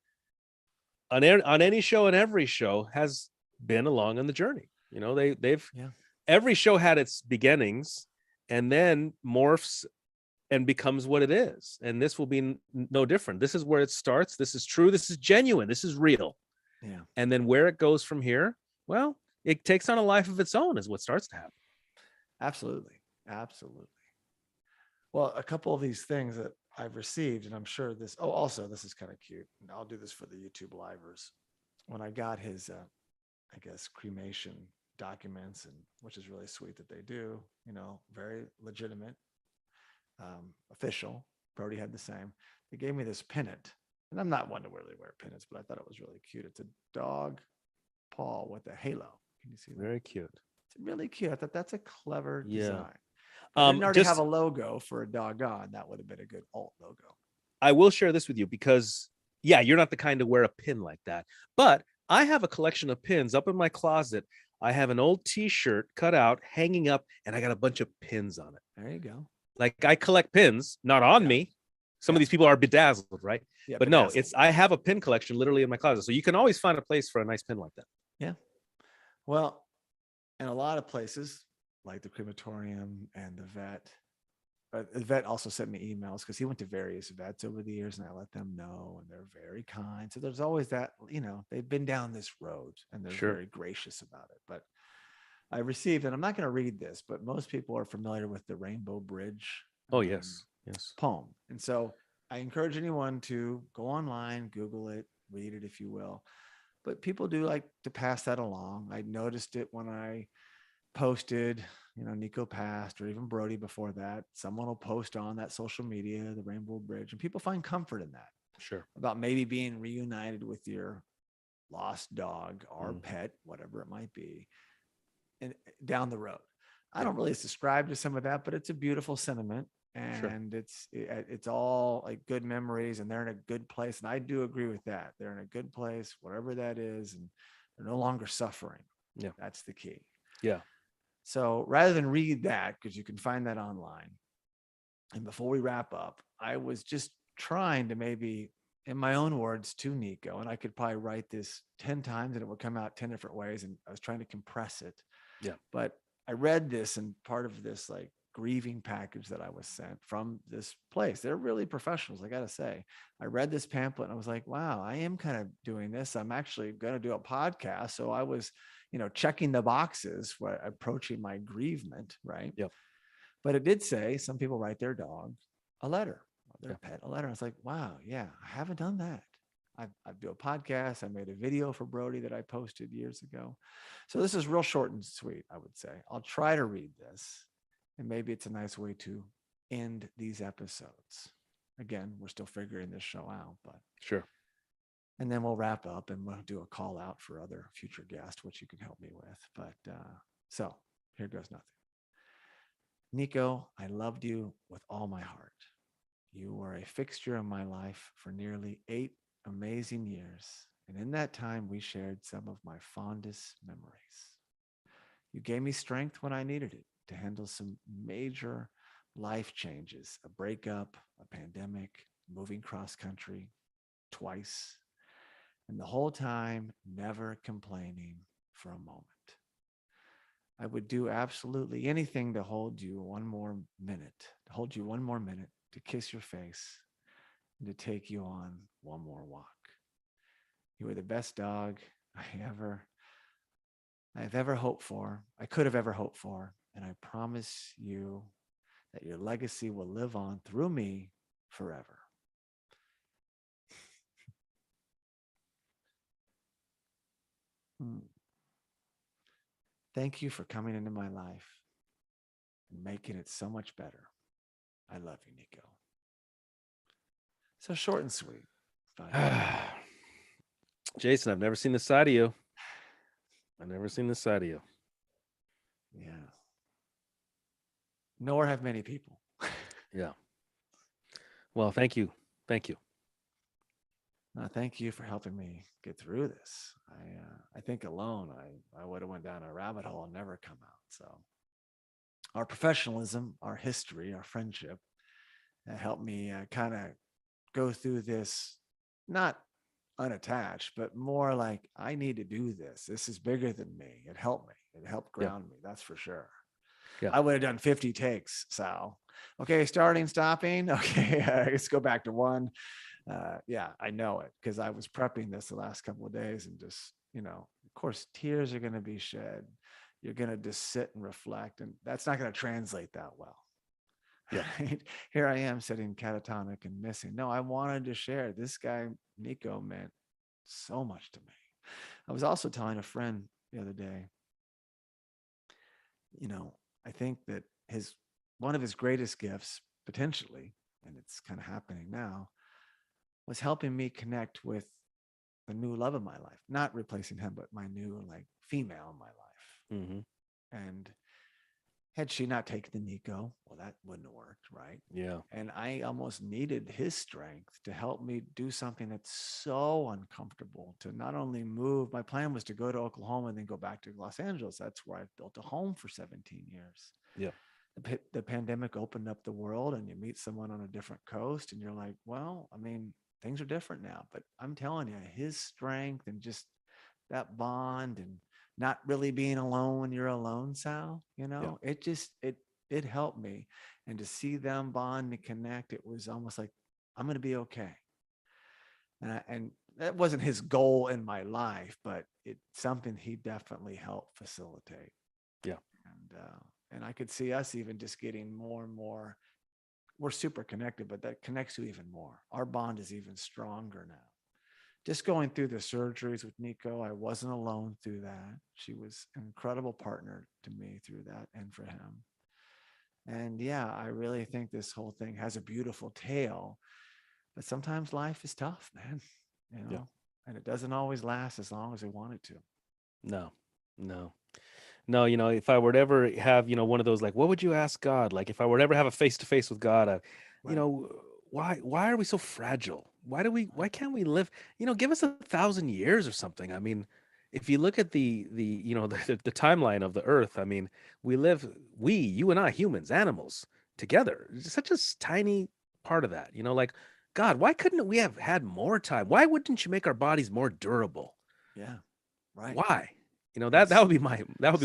on any show and every show has been along on the journey. They've Yeah. every show had its beginnings and then morphs and becomes what it is. And this will be no different. This is where it starts. This is true. This is genuine. This is real. Yeah. And then where it goes from here, well, it takes on a life of its own is what starts to happen. Absolutely. Absolutely. Well, a couple of these things that I've received, and I'm sure this, also, this is kind of cute. And I'll do this for the YouTube livers. When I got his, I guess, cremation documents, and which is really sweet that they do, very legitimate, official. Brody had the same. They gave me this pennant, and I'm not one to really wear pennants, but I thought it was really cute. It's a dog paw with a halo. Can you see that? Very cute. It's really cute. I thought that's a clever Yeah. design. I didn't already have a logo for a doggone. That would have been a good alt logo. I will share this with you because, yeah, you're not the kind to wear a pin like that. But I have a collection of pins up in my closet. I have an old T-shirt cut out, hanging up, and I got a bunch of pins on it. There you go. Like I collect pins, not on me. Some of these people are bedazzled, right? Yeah, but no, I have a pin collection literally in my closet. So you can always find a place for a nice pin like that. Yeah. Well, in a lot of places, like the crematorium and the vet. But the vet also sent me emails because he went to various vets over the years, and I let them know, and they're very kind. So there's always that, they've been down this road and they're very gracious about it. But I received, and I'm not going to read this, but most people are familiar with the Rainbow Bridge. Yes. Poem. And so I encourage anyone to go online, Google it, read it if you will. But people do like to pass that along. I noticed it when I posted, Niko passed, or even Brody before that. Someone will post on that social media, the Rainbow Bridge, and people find comfort in that. Sure. About maybe being reunited with your lost dog or pet, whatever it might be, and down the road. I don't really subscribe to some of that, but it's a beautiful sentiment. And it's all like good memories, and they're in a good place. And I do agree with that. They're in a good place, whatever that is, and they're no longer suffering. Yeah. That's the key. Yeah. So rather than read that, because you can find that online. And before we wrap up, I was just trying to maybe, in my own words, to Niko, and I could probably write this 10 times and it would come out 10 different ways. And I was trying to compress it. Yeah. But I read this, and part of this like grieving package that I was sent from this place, they're really professionals, I gotta say. I read this pamphlet and I was like, wow, I am kind of doing this. I'm actually going to do a podcast. So I was, checking the boxes for approaching my grievement, right? Yep. But it did say some people write their dog a letter, their pet a letter. I was like, wow, yeah, I haven't done that. I do a podcast. I made a video for Brody that I posted years ago. So this is real short and sweet, I would say. I'll try to read this, and maybe it's a nice way to end these episodes. Again, we're still figuring this show out, but sure. And then we'll wrap up, and we'll do a call out for other future guests, which you can help me with. But so here goes nothing. Niko, I loved you with all my heart. You were a fixture in my life for nearly 8 amazing years. And in that time, we shared some of my fondest memories. You gave me strength when I needed it to handle some major life changes, a breakup, a pandemic, moving cross country twice. And the whole time, never complaining for a moment. I would do absolutely anything to hold you one more minute, to kiss your face, and to take you on one more walk. You were the best dog I've ever hoped for, I could have ever hoped for. And I promise you that your legacy will live on through me forever. Thank you for coming into my life and making it so much better. I love you, Niko. So short and sweet. Jason, I've never seen this side of you. Yeah. Nor have many people. Yeah. Well, thank you. Thank you for helping me get through this. I think alone I would have went down a rabbit hole and never come out. So our professionalism, our history, our friendship helped me kind of go through this, not unattached, but more like, I need to do this. This is bigger than me. It helped me. It helped Yeah. ground me. That's for sure. Yeah. I would have done 50 takes, Sal. Okay, starting, stopping. Okay, let's go back to one. Yeah, I know it because I was prepping this the last couple of days and just, of course, tears are going to be shed. You're going to just sit and reflect, and that's not going to translate that well. Yeah. Right? Here I am sitting catatonic and missing. No, I wanted to share. This guy, Niko, meant so much to me. I was also telling a friend the other day, I think that one of his greatest gifts, potentially, and it's kind of happening now, was helping me connect with the new love of my life, not replacing him, but my new like female in my life. Mm-hmm. And had she not taken the Niko, well, that wouldn't have worked, right? Yeah. And I almost needed his strength to help me do something that's so uncomfortable, to not only move. My plan was to go to Oklahoma and then go back to Los Angeles. That's where I've built a home for 17 years. Yeah. The pandemic opened up the world, and you meet someone on a different coast and you're like, well, I mean, things are different now, but I'm telling you, his strength and just that bond, and not really being alone when you're alone, Sal, Yeah. it helped me. And to see them bond and connect, it was almost like, I'm going to be okay. And that wasn't his goal in my life, but it's something he definitely helped facilitate. Yeah. And I could see us even just getting more and more. We're super connected, but that connects you even more. Our bond is even stronger now. Just going through the surgeries with Niko, I wasn't alone through that. She was an incredible partner to me through that, and for him. And yeah, I really think this whole thing has a beautiful tale, but sometimes life is tough, man, Yeah. and it doesn't always last as long as we want it to. No. No. No, if I were to ever have, one of those, like, what would you ask God? Like, if I were to ever have a face to face with God, you Right. know, why are we so fragile? Why Right. can't we live? Give us 1,000 years or something. I mean, if you look at the the timeline of the Earth, I mean, you and I, humans, animals, together, it's such a tiny part of that. Like, God, why couldn't we have had more time? Why wouldn't you make our bodies more durable? Yeah. Right. Why? That It's would be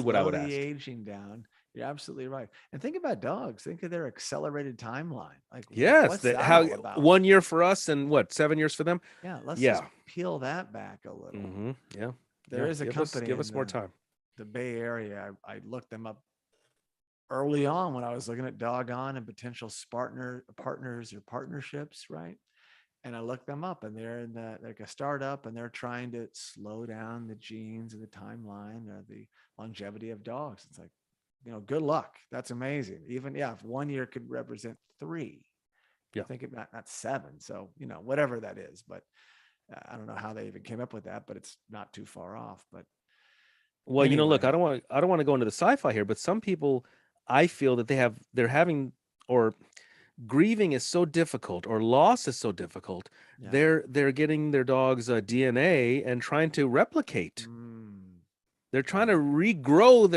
what I would slowly ask. aging down. You're absolutely right. And think about dogs. Think of their accelerated timeline. Like, Yes, what's that how all about? 1 year for us and what, 7 years for them? Yeah, let's just Yeah. peel that back a little. Mm-hmm. Yeah. There Yeah. is a Give us company give in us more time. the Bay Area. I looked them up early on when I was looking at Doggone and potential partners or partnerships, right? And I looked them up, and they're in like a startup, and they're trying to slow down the genes and the timeline or the longevity of dogs. It's like, good luck. That's amazing. Even, yeah, if 1 year could represent 3, Yeah. you think about not 7. So, whatever that is, but I don't know how they even came up with that, but it's not too far off. But Well, look, anyway, I don't want to go into the sci-fi here, but some people, I feel that they're having, or grieving is so difficult, or loss is so difficult. yeah. They're getting their dog's DNA and trying to replicate. Mm, They're trying yeah. to regrow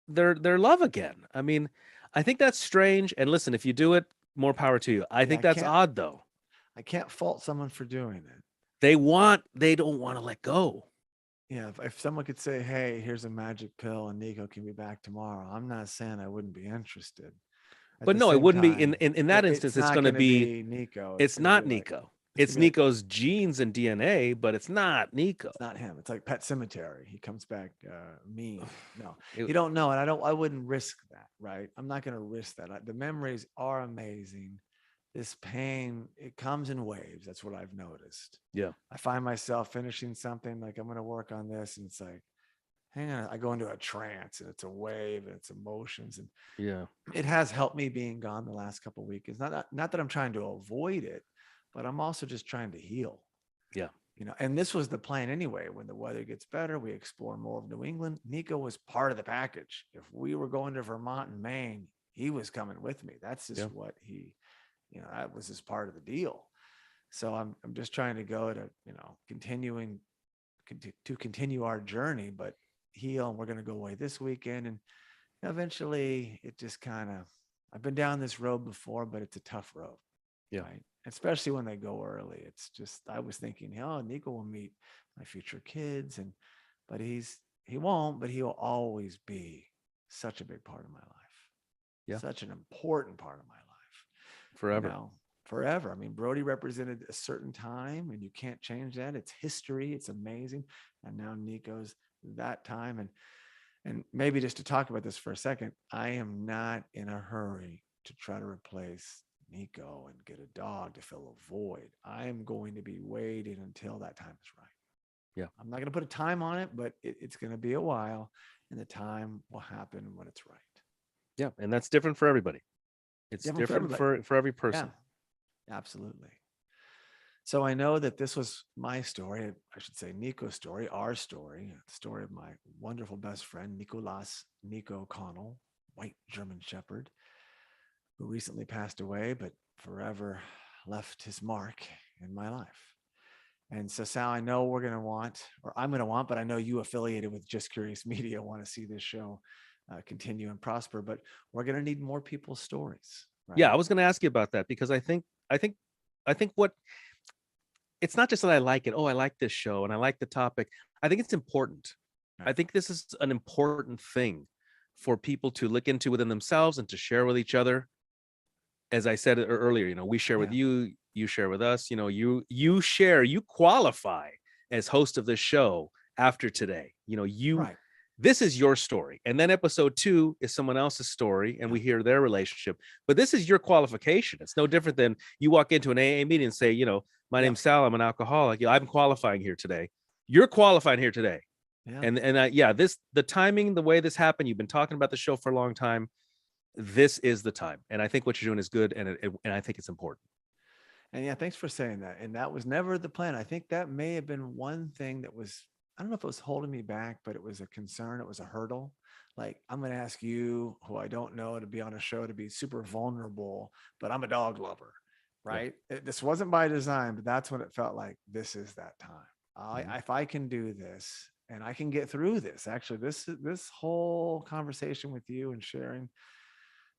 their love again. I mean, I think that's strange. And listen, if you do it, more power to you. I Yeah, think that's odd, though. I can't fault someone for doing it. They don't want to let go. Yeah, if someone could say, "Hey, here's a magic pill, and Niko can be back tomorrow," I'm not saying I wouldn't be interested. At But the no, it same wouldn't be in time, in, in that instance. it's It's not going to going to be. be Niko. It's It's going to be not like Niko. it's going It's to be like Niko's genes and DNA, but it's not Niko. it's not him. It's like Pet Cemetery. He comes back mean. No, It- you don't know, and I wouldn't risk that. Right? I'm not going to risk that. The memories are amazing. This pain, it comes in waves. That's what I've noticed. yeah, I find myself finishing something, like I'm going to work on this, and it's like, hang on, I go into a trance, and it's a wave, and it's emotions, and yeah, it has helped me being gone the last couple of weeks. It's not that I'm trying to avoid it, but I'm also just trying to heal. yeah, And this was the plan anyway. When the weather gets better, we explore more of New England. Niko was part of the package. If we were going to Vermont and Maine, he was coming with me. That's just yeah, what that was just part of the deal. So I'm just trying to go to, to continue our journey, but heal. And we're going to go away this weekend. And eventually it just kind of, I've been down this road before, but it's a tough road. yeah. Right. especially when they go early. It's just, I was thinking, oh, Niko will meet my future kids, but he won't, but he'll always be such a big part of my life, Yeah. such an important part of my life, Forever. forever. I mean, Brody represented a certain time and you can't change that. It's history. It's amazing. And now Niko's that time. And maybe just to talk about this for a second, I am not in a hurry to try to replace Niko and get a dog to fill a void. I am going to be waiting until that time is right. Yeah. I'm not going to put a time on it, but it's going to be a while, and the time will happen when it's right. Yeah. And that's different for everybody. It's Different for different everybody. for every Yeah, person. absolutely. So I know that this was my story. I should say Niko's story, our story, the story of my wonderful best friend, Nikolaus, Niko Connell, white German Shepherd, who recently passed away, but forever left his mark in my life. And so, Sal, I know we're going to want, or I'm going to want, but I know you affiliated with Just Curious Media want to see this show continue and prosper, but we're going to need more people's stories, Yeah, right? I was going to ask you about that because I think what it's not just that I like it. Oh, I like this show and I like the topic. I think it's important. I Right. think this is an important thing for people to look into within themselves and to share with each other. As I said earlier, we share with Yeah. you, you share with us, you share, you qualify as host of this show after today. Right. This is your story. And then episode 2 is someone else's story and Yeah. we hear their relationship. But this is your qualification. It's no different than you walk into an AA meeting and say, my name's Sal, I'm an alcoholic. I'm qualifying here today. You're qualifying here today. Yeah. And the timing, the way this happened, you've been talking about the show for a long time. This is the time. And I think what you're doing is good. And I think it's important. And yeah, thanks for saying that. And that was never the plan. I think that may have been one thing that was, I don't know if it was holding me back, but it was a concern. It was a hurdle. Like, I'm going to ask you, who I don't know, to be on a show, to be super vulnerable, but I'm a dog lover, Yeah. right? This wasn't by design, but that's when it felt like this is that time. If I can do this and I can get through this, actually, this whole conversation with you and sharing,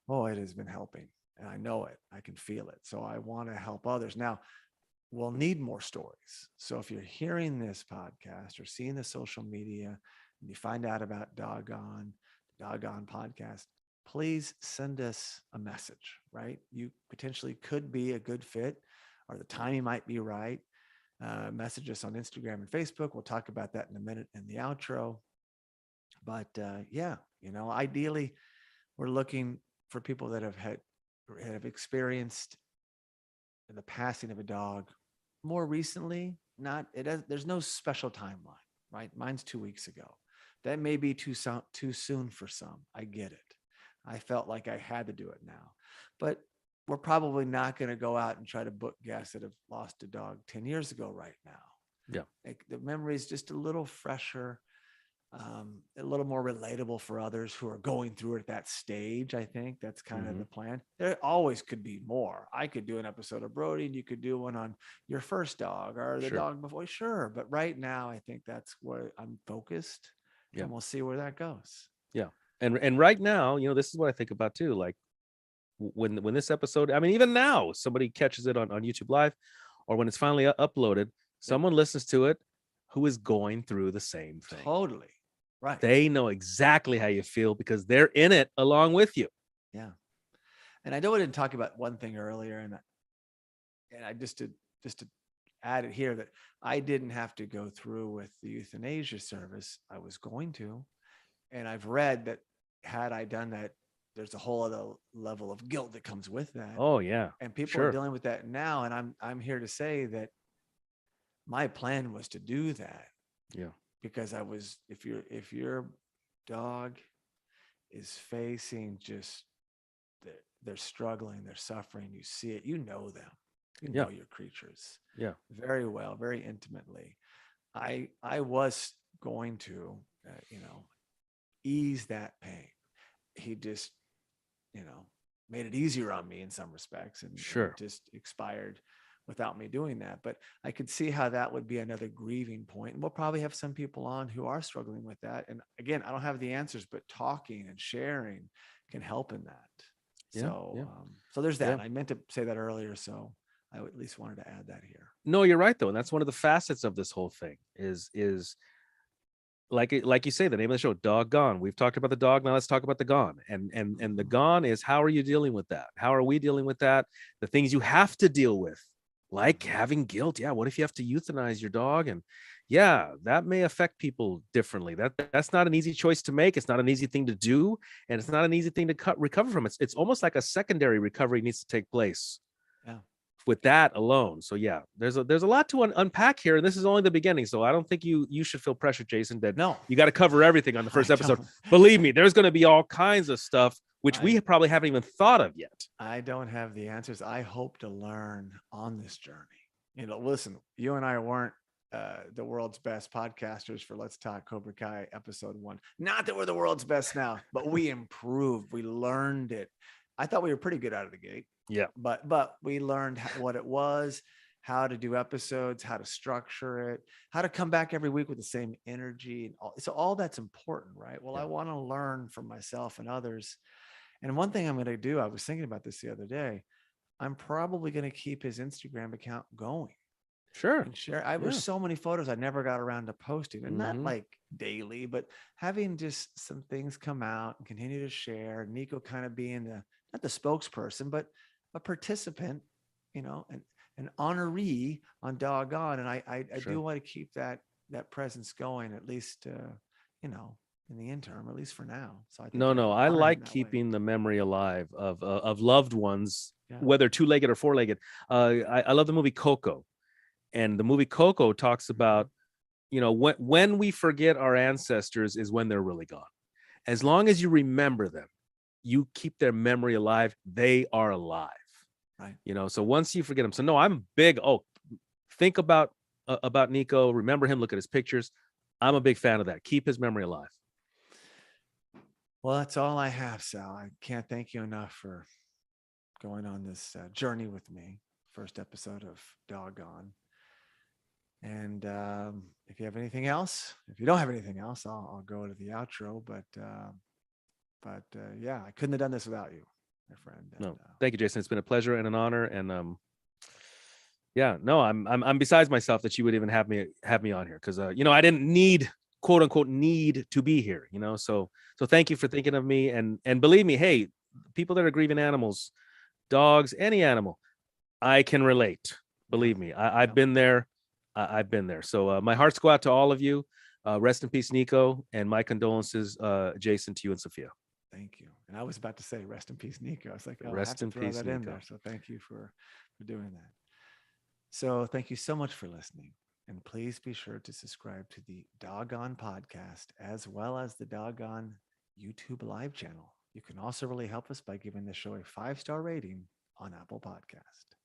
oh, it has been helping. And I know it. I can feel it. So I want to help others. Now, we'll need more stories. So if you're hearing this podcast or seeing the social media and you find out about Doggone podcast, please send us a message, right? You potentially could be a good fit, or the timing might be right. Message us on Instagram and Facebook. We'll talk about that in a minute in the outro. But ideally, we're looking for people that have experienced the passing of a dog more recently. There's no special timeline, right? Mine's 2 weeks ago. That may be too soon for some. I get it. I felt like I had to do it now, but we're probably not going to go out and try to book guests that have lost a dog 10 years ago right now. Yeah. Like, the memory is just a little fresher, a little more relatable for others who are going through it at that stage. I think that's kind of the plan. There always could be more. I could do an episode of Brody and you could do one on your first dog or the dog before. Sure. But right now, I think that's where I'm focused, and we'll see where that goes. Yeah. And right now, this is what I think about too. Like when this episode, I mean, even now, somebody catches it on YouTube Live, or when it's finally uploaded, someone listens to it who is going through the same thing. Totally. Right. They know exactly how you feel because they're in it along with you. Yeah. And I know I didn't talk about one thing earlier, and I just to add it here, that I didn't have to go through with the euthanasia service. I was going to, and I've read that had I done that, there's a whole other level of guilt that comes with that. Oh yeah. And people are dealing with that now. And I'm here to say that my plan was to do that. Yeah. Because if your dog is facing just, they're struggling, they're suffering, you see it, you know them, you know your creatures very well, very intimately. I was going to, ease that pain. He just, made it easier on me in some respects, and just expired without me doing that. But I could see how that would be another grieving point. And we'll probably have some people on who are struggling with that. And again, I don't have the answers, but talking and sharing can help in that. So there's that. I meant to say that earlier, so I at least wanted to add that here. No, you're right though, and that's one of the facets of this whole thing. Is like you say, the name of the show, Doggone. We've talked about the dog. Now let's talk about the gone. And the gone is, how are you dealing with that? How are we dealing with that? The things you have to deal with, like having guilt. Yeah, what if you have to euthanize your dog? And yeah, that may affect people differently. That's not an easy choice to make. It's not an easy thing to do, and it's not an easy thing to recover from. It's almost like a secondary recovery needs to take place. Yeah. With that alone. So yeah, there's a lot to unpack here, and this is only the beginning. So I don't think you should feel pressure, Jason, that No, you got to cover everything on the first I episode. don't. Believe me, there's going to be all kinds of stuff which we I- probably haven't even thought of yet. I don't have the answers. I hope to learn on this journey. Listen, you and I weren't the world's best podcasters for Let's Talk Cobra Kai episode 1. Not that we're the world's best now, but we improved. We learned it. I thought we were pretty good out of the gate. Yeah. But we learned what it was, how to do episodes, how to structure it, how to come back every week with the same energy. And so all that's important, right? Well, I want to learn from myself and others. And one thing I'm going to do, I was thinking about this the other day, I'm probably going to keep his Instagram account going. Sure. And share. I was so many photos I never got around to posting, and not like daily, but having just some things come out and continue to share. Niko kind of being not the spokesperson, but a participant, an honoree on Doggone. And I do want to keep that presence going, at least, in the interim, at least for now. So I think I like keeping the memory alive of loved ones, whether two-legged or four-legged. I love the movie Coco, and the movie Coco talks about, when we forget our ancestors is when they're really gone. As long as you remember them, you keep their memory alive, they are alive. Right. So once you forget them. So no, I'm big. Think about Niko, remember him, look at his pictures. I'm a big fan of that. Keep his memory alive. Well, that's all I have, Sal. I can't thank you enough for going on this journey with me. First episode of Doggone. And if you have anything else, if you don't have anything else, I'll go to the outro. But yeah, I couldn't have done this without you, my friend. No, thank you, Jason. It's been a pleasure and an honor. And I'm besides myself that you would even have me on here, because I didn't need, quote unquote, need to be here. So thank you for thinking of me, and believe me, hey, people that are grieving animals, dogs, any animal, I can relate. Believe me, I've been there. I've been there. So my hearts go out to all of you. Rest in peace, Niko, and my condolences, Jason, to you and Sophia. Thank you. And I was about to say, rest in peace, Niko. I was like, rest in peace, that Niko. in there. So thank you for doing that. So thank you so much for listening. And please be sure to subscribe to the Doggone podcast, as well as the Doggone YouTube live channel. You can also really help us by giving the show a 5-star rating on Apple Podcast.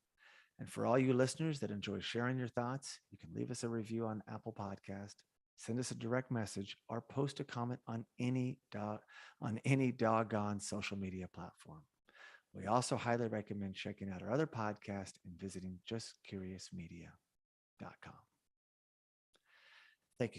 And for all you listeners that enjoy sharing your thoughts, you can leave us a review on Apple Podcast, send us a direct message, or post a comment on any Doggone social media platform. We also highly recommend checking out our other podcast and visiting justcuriousmedia.com.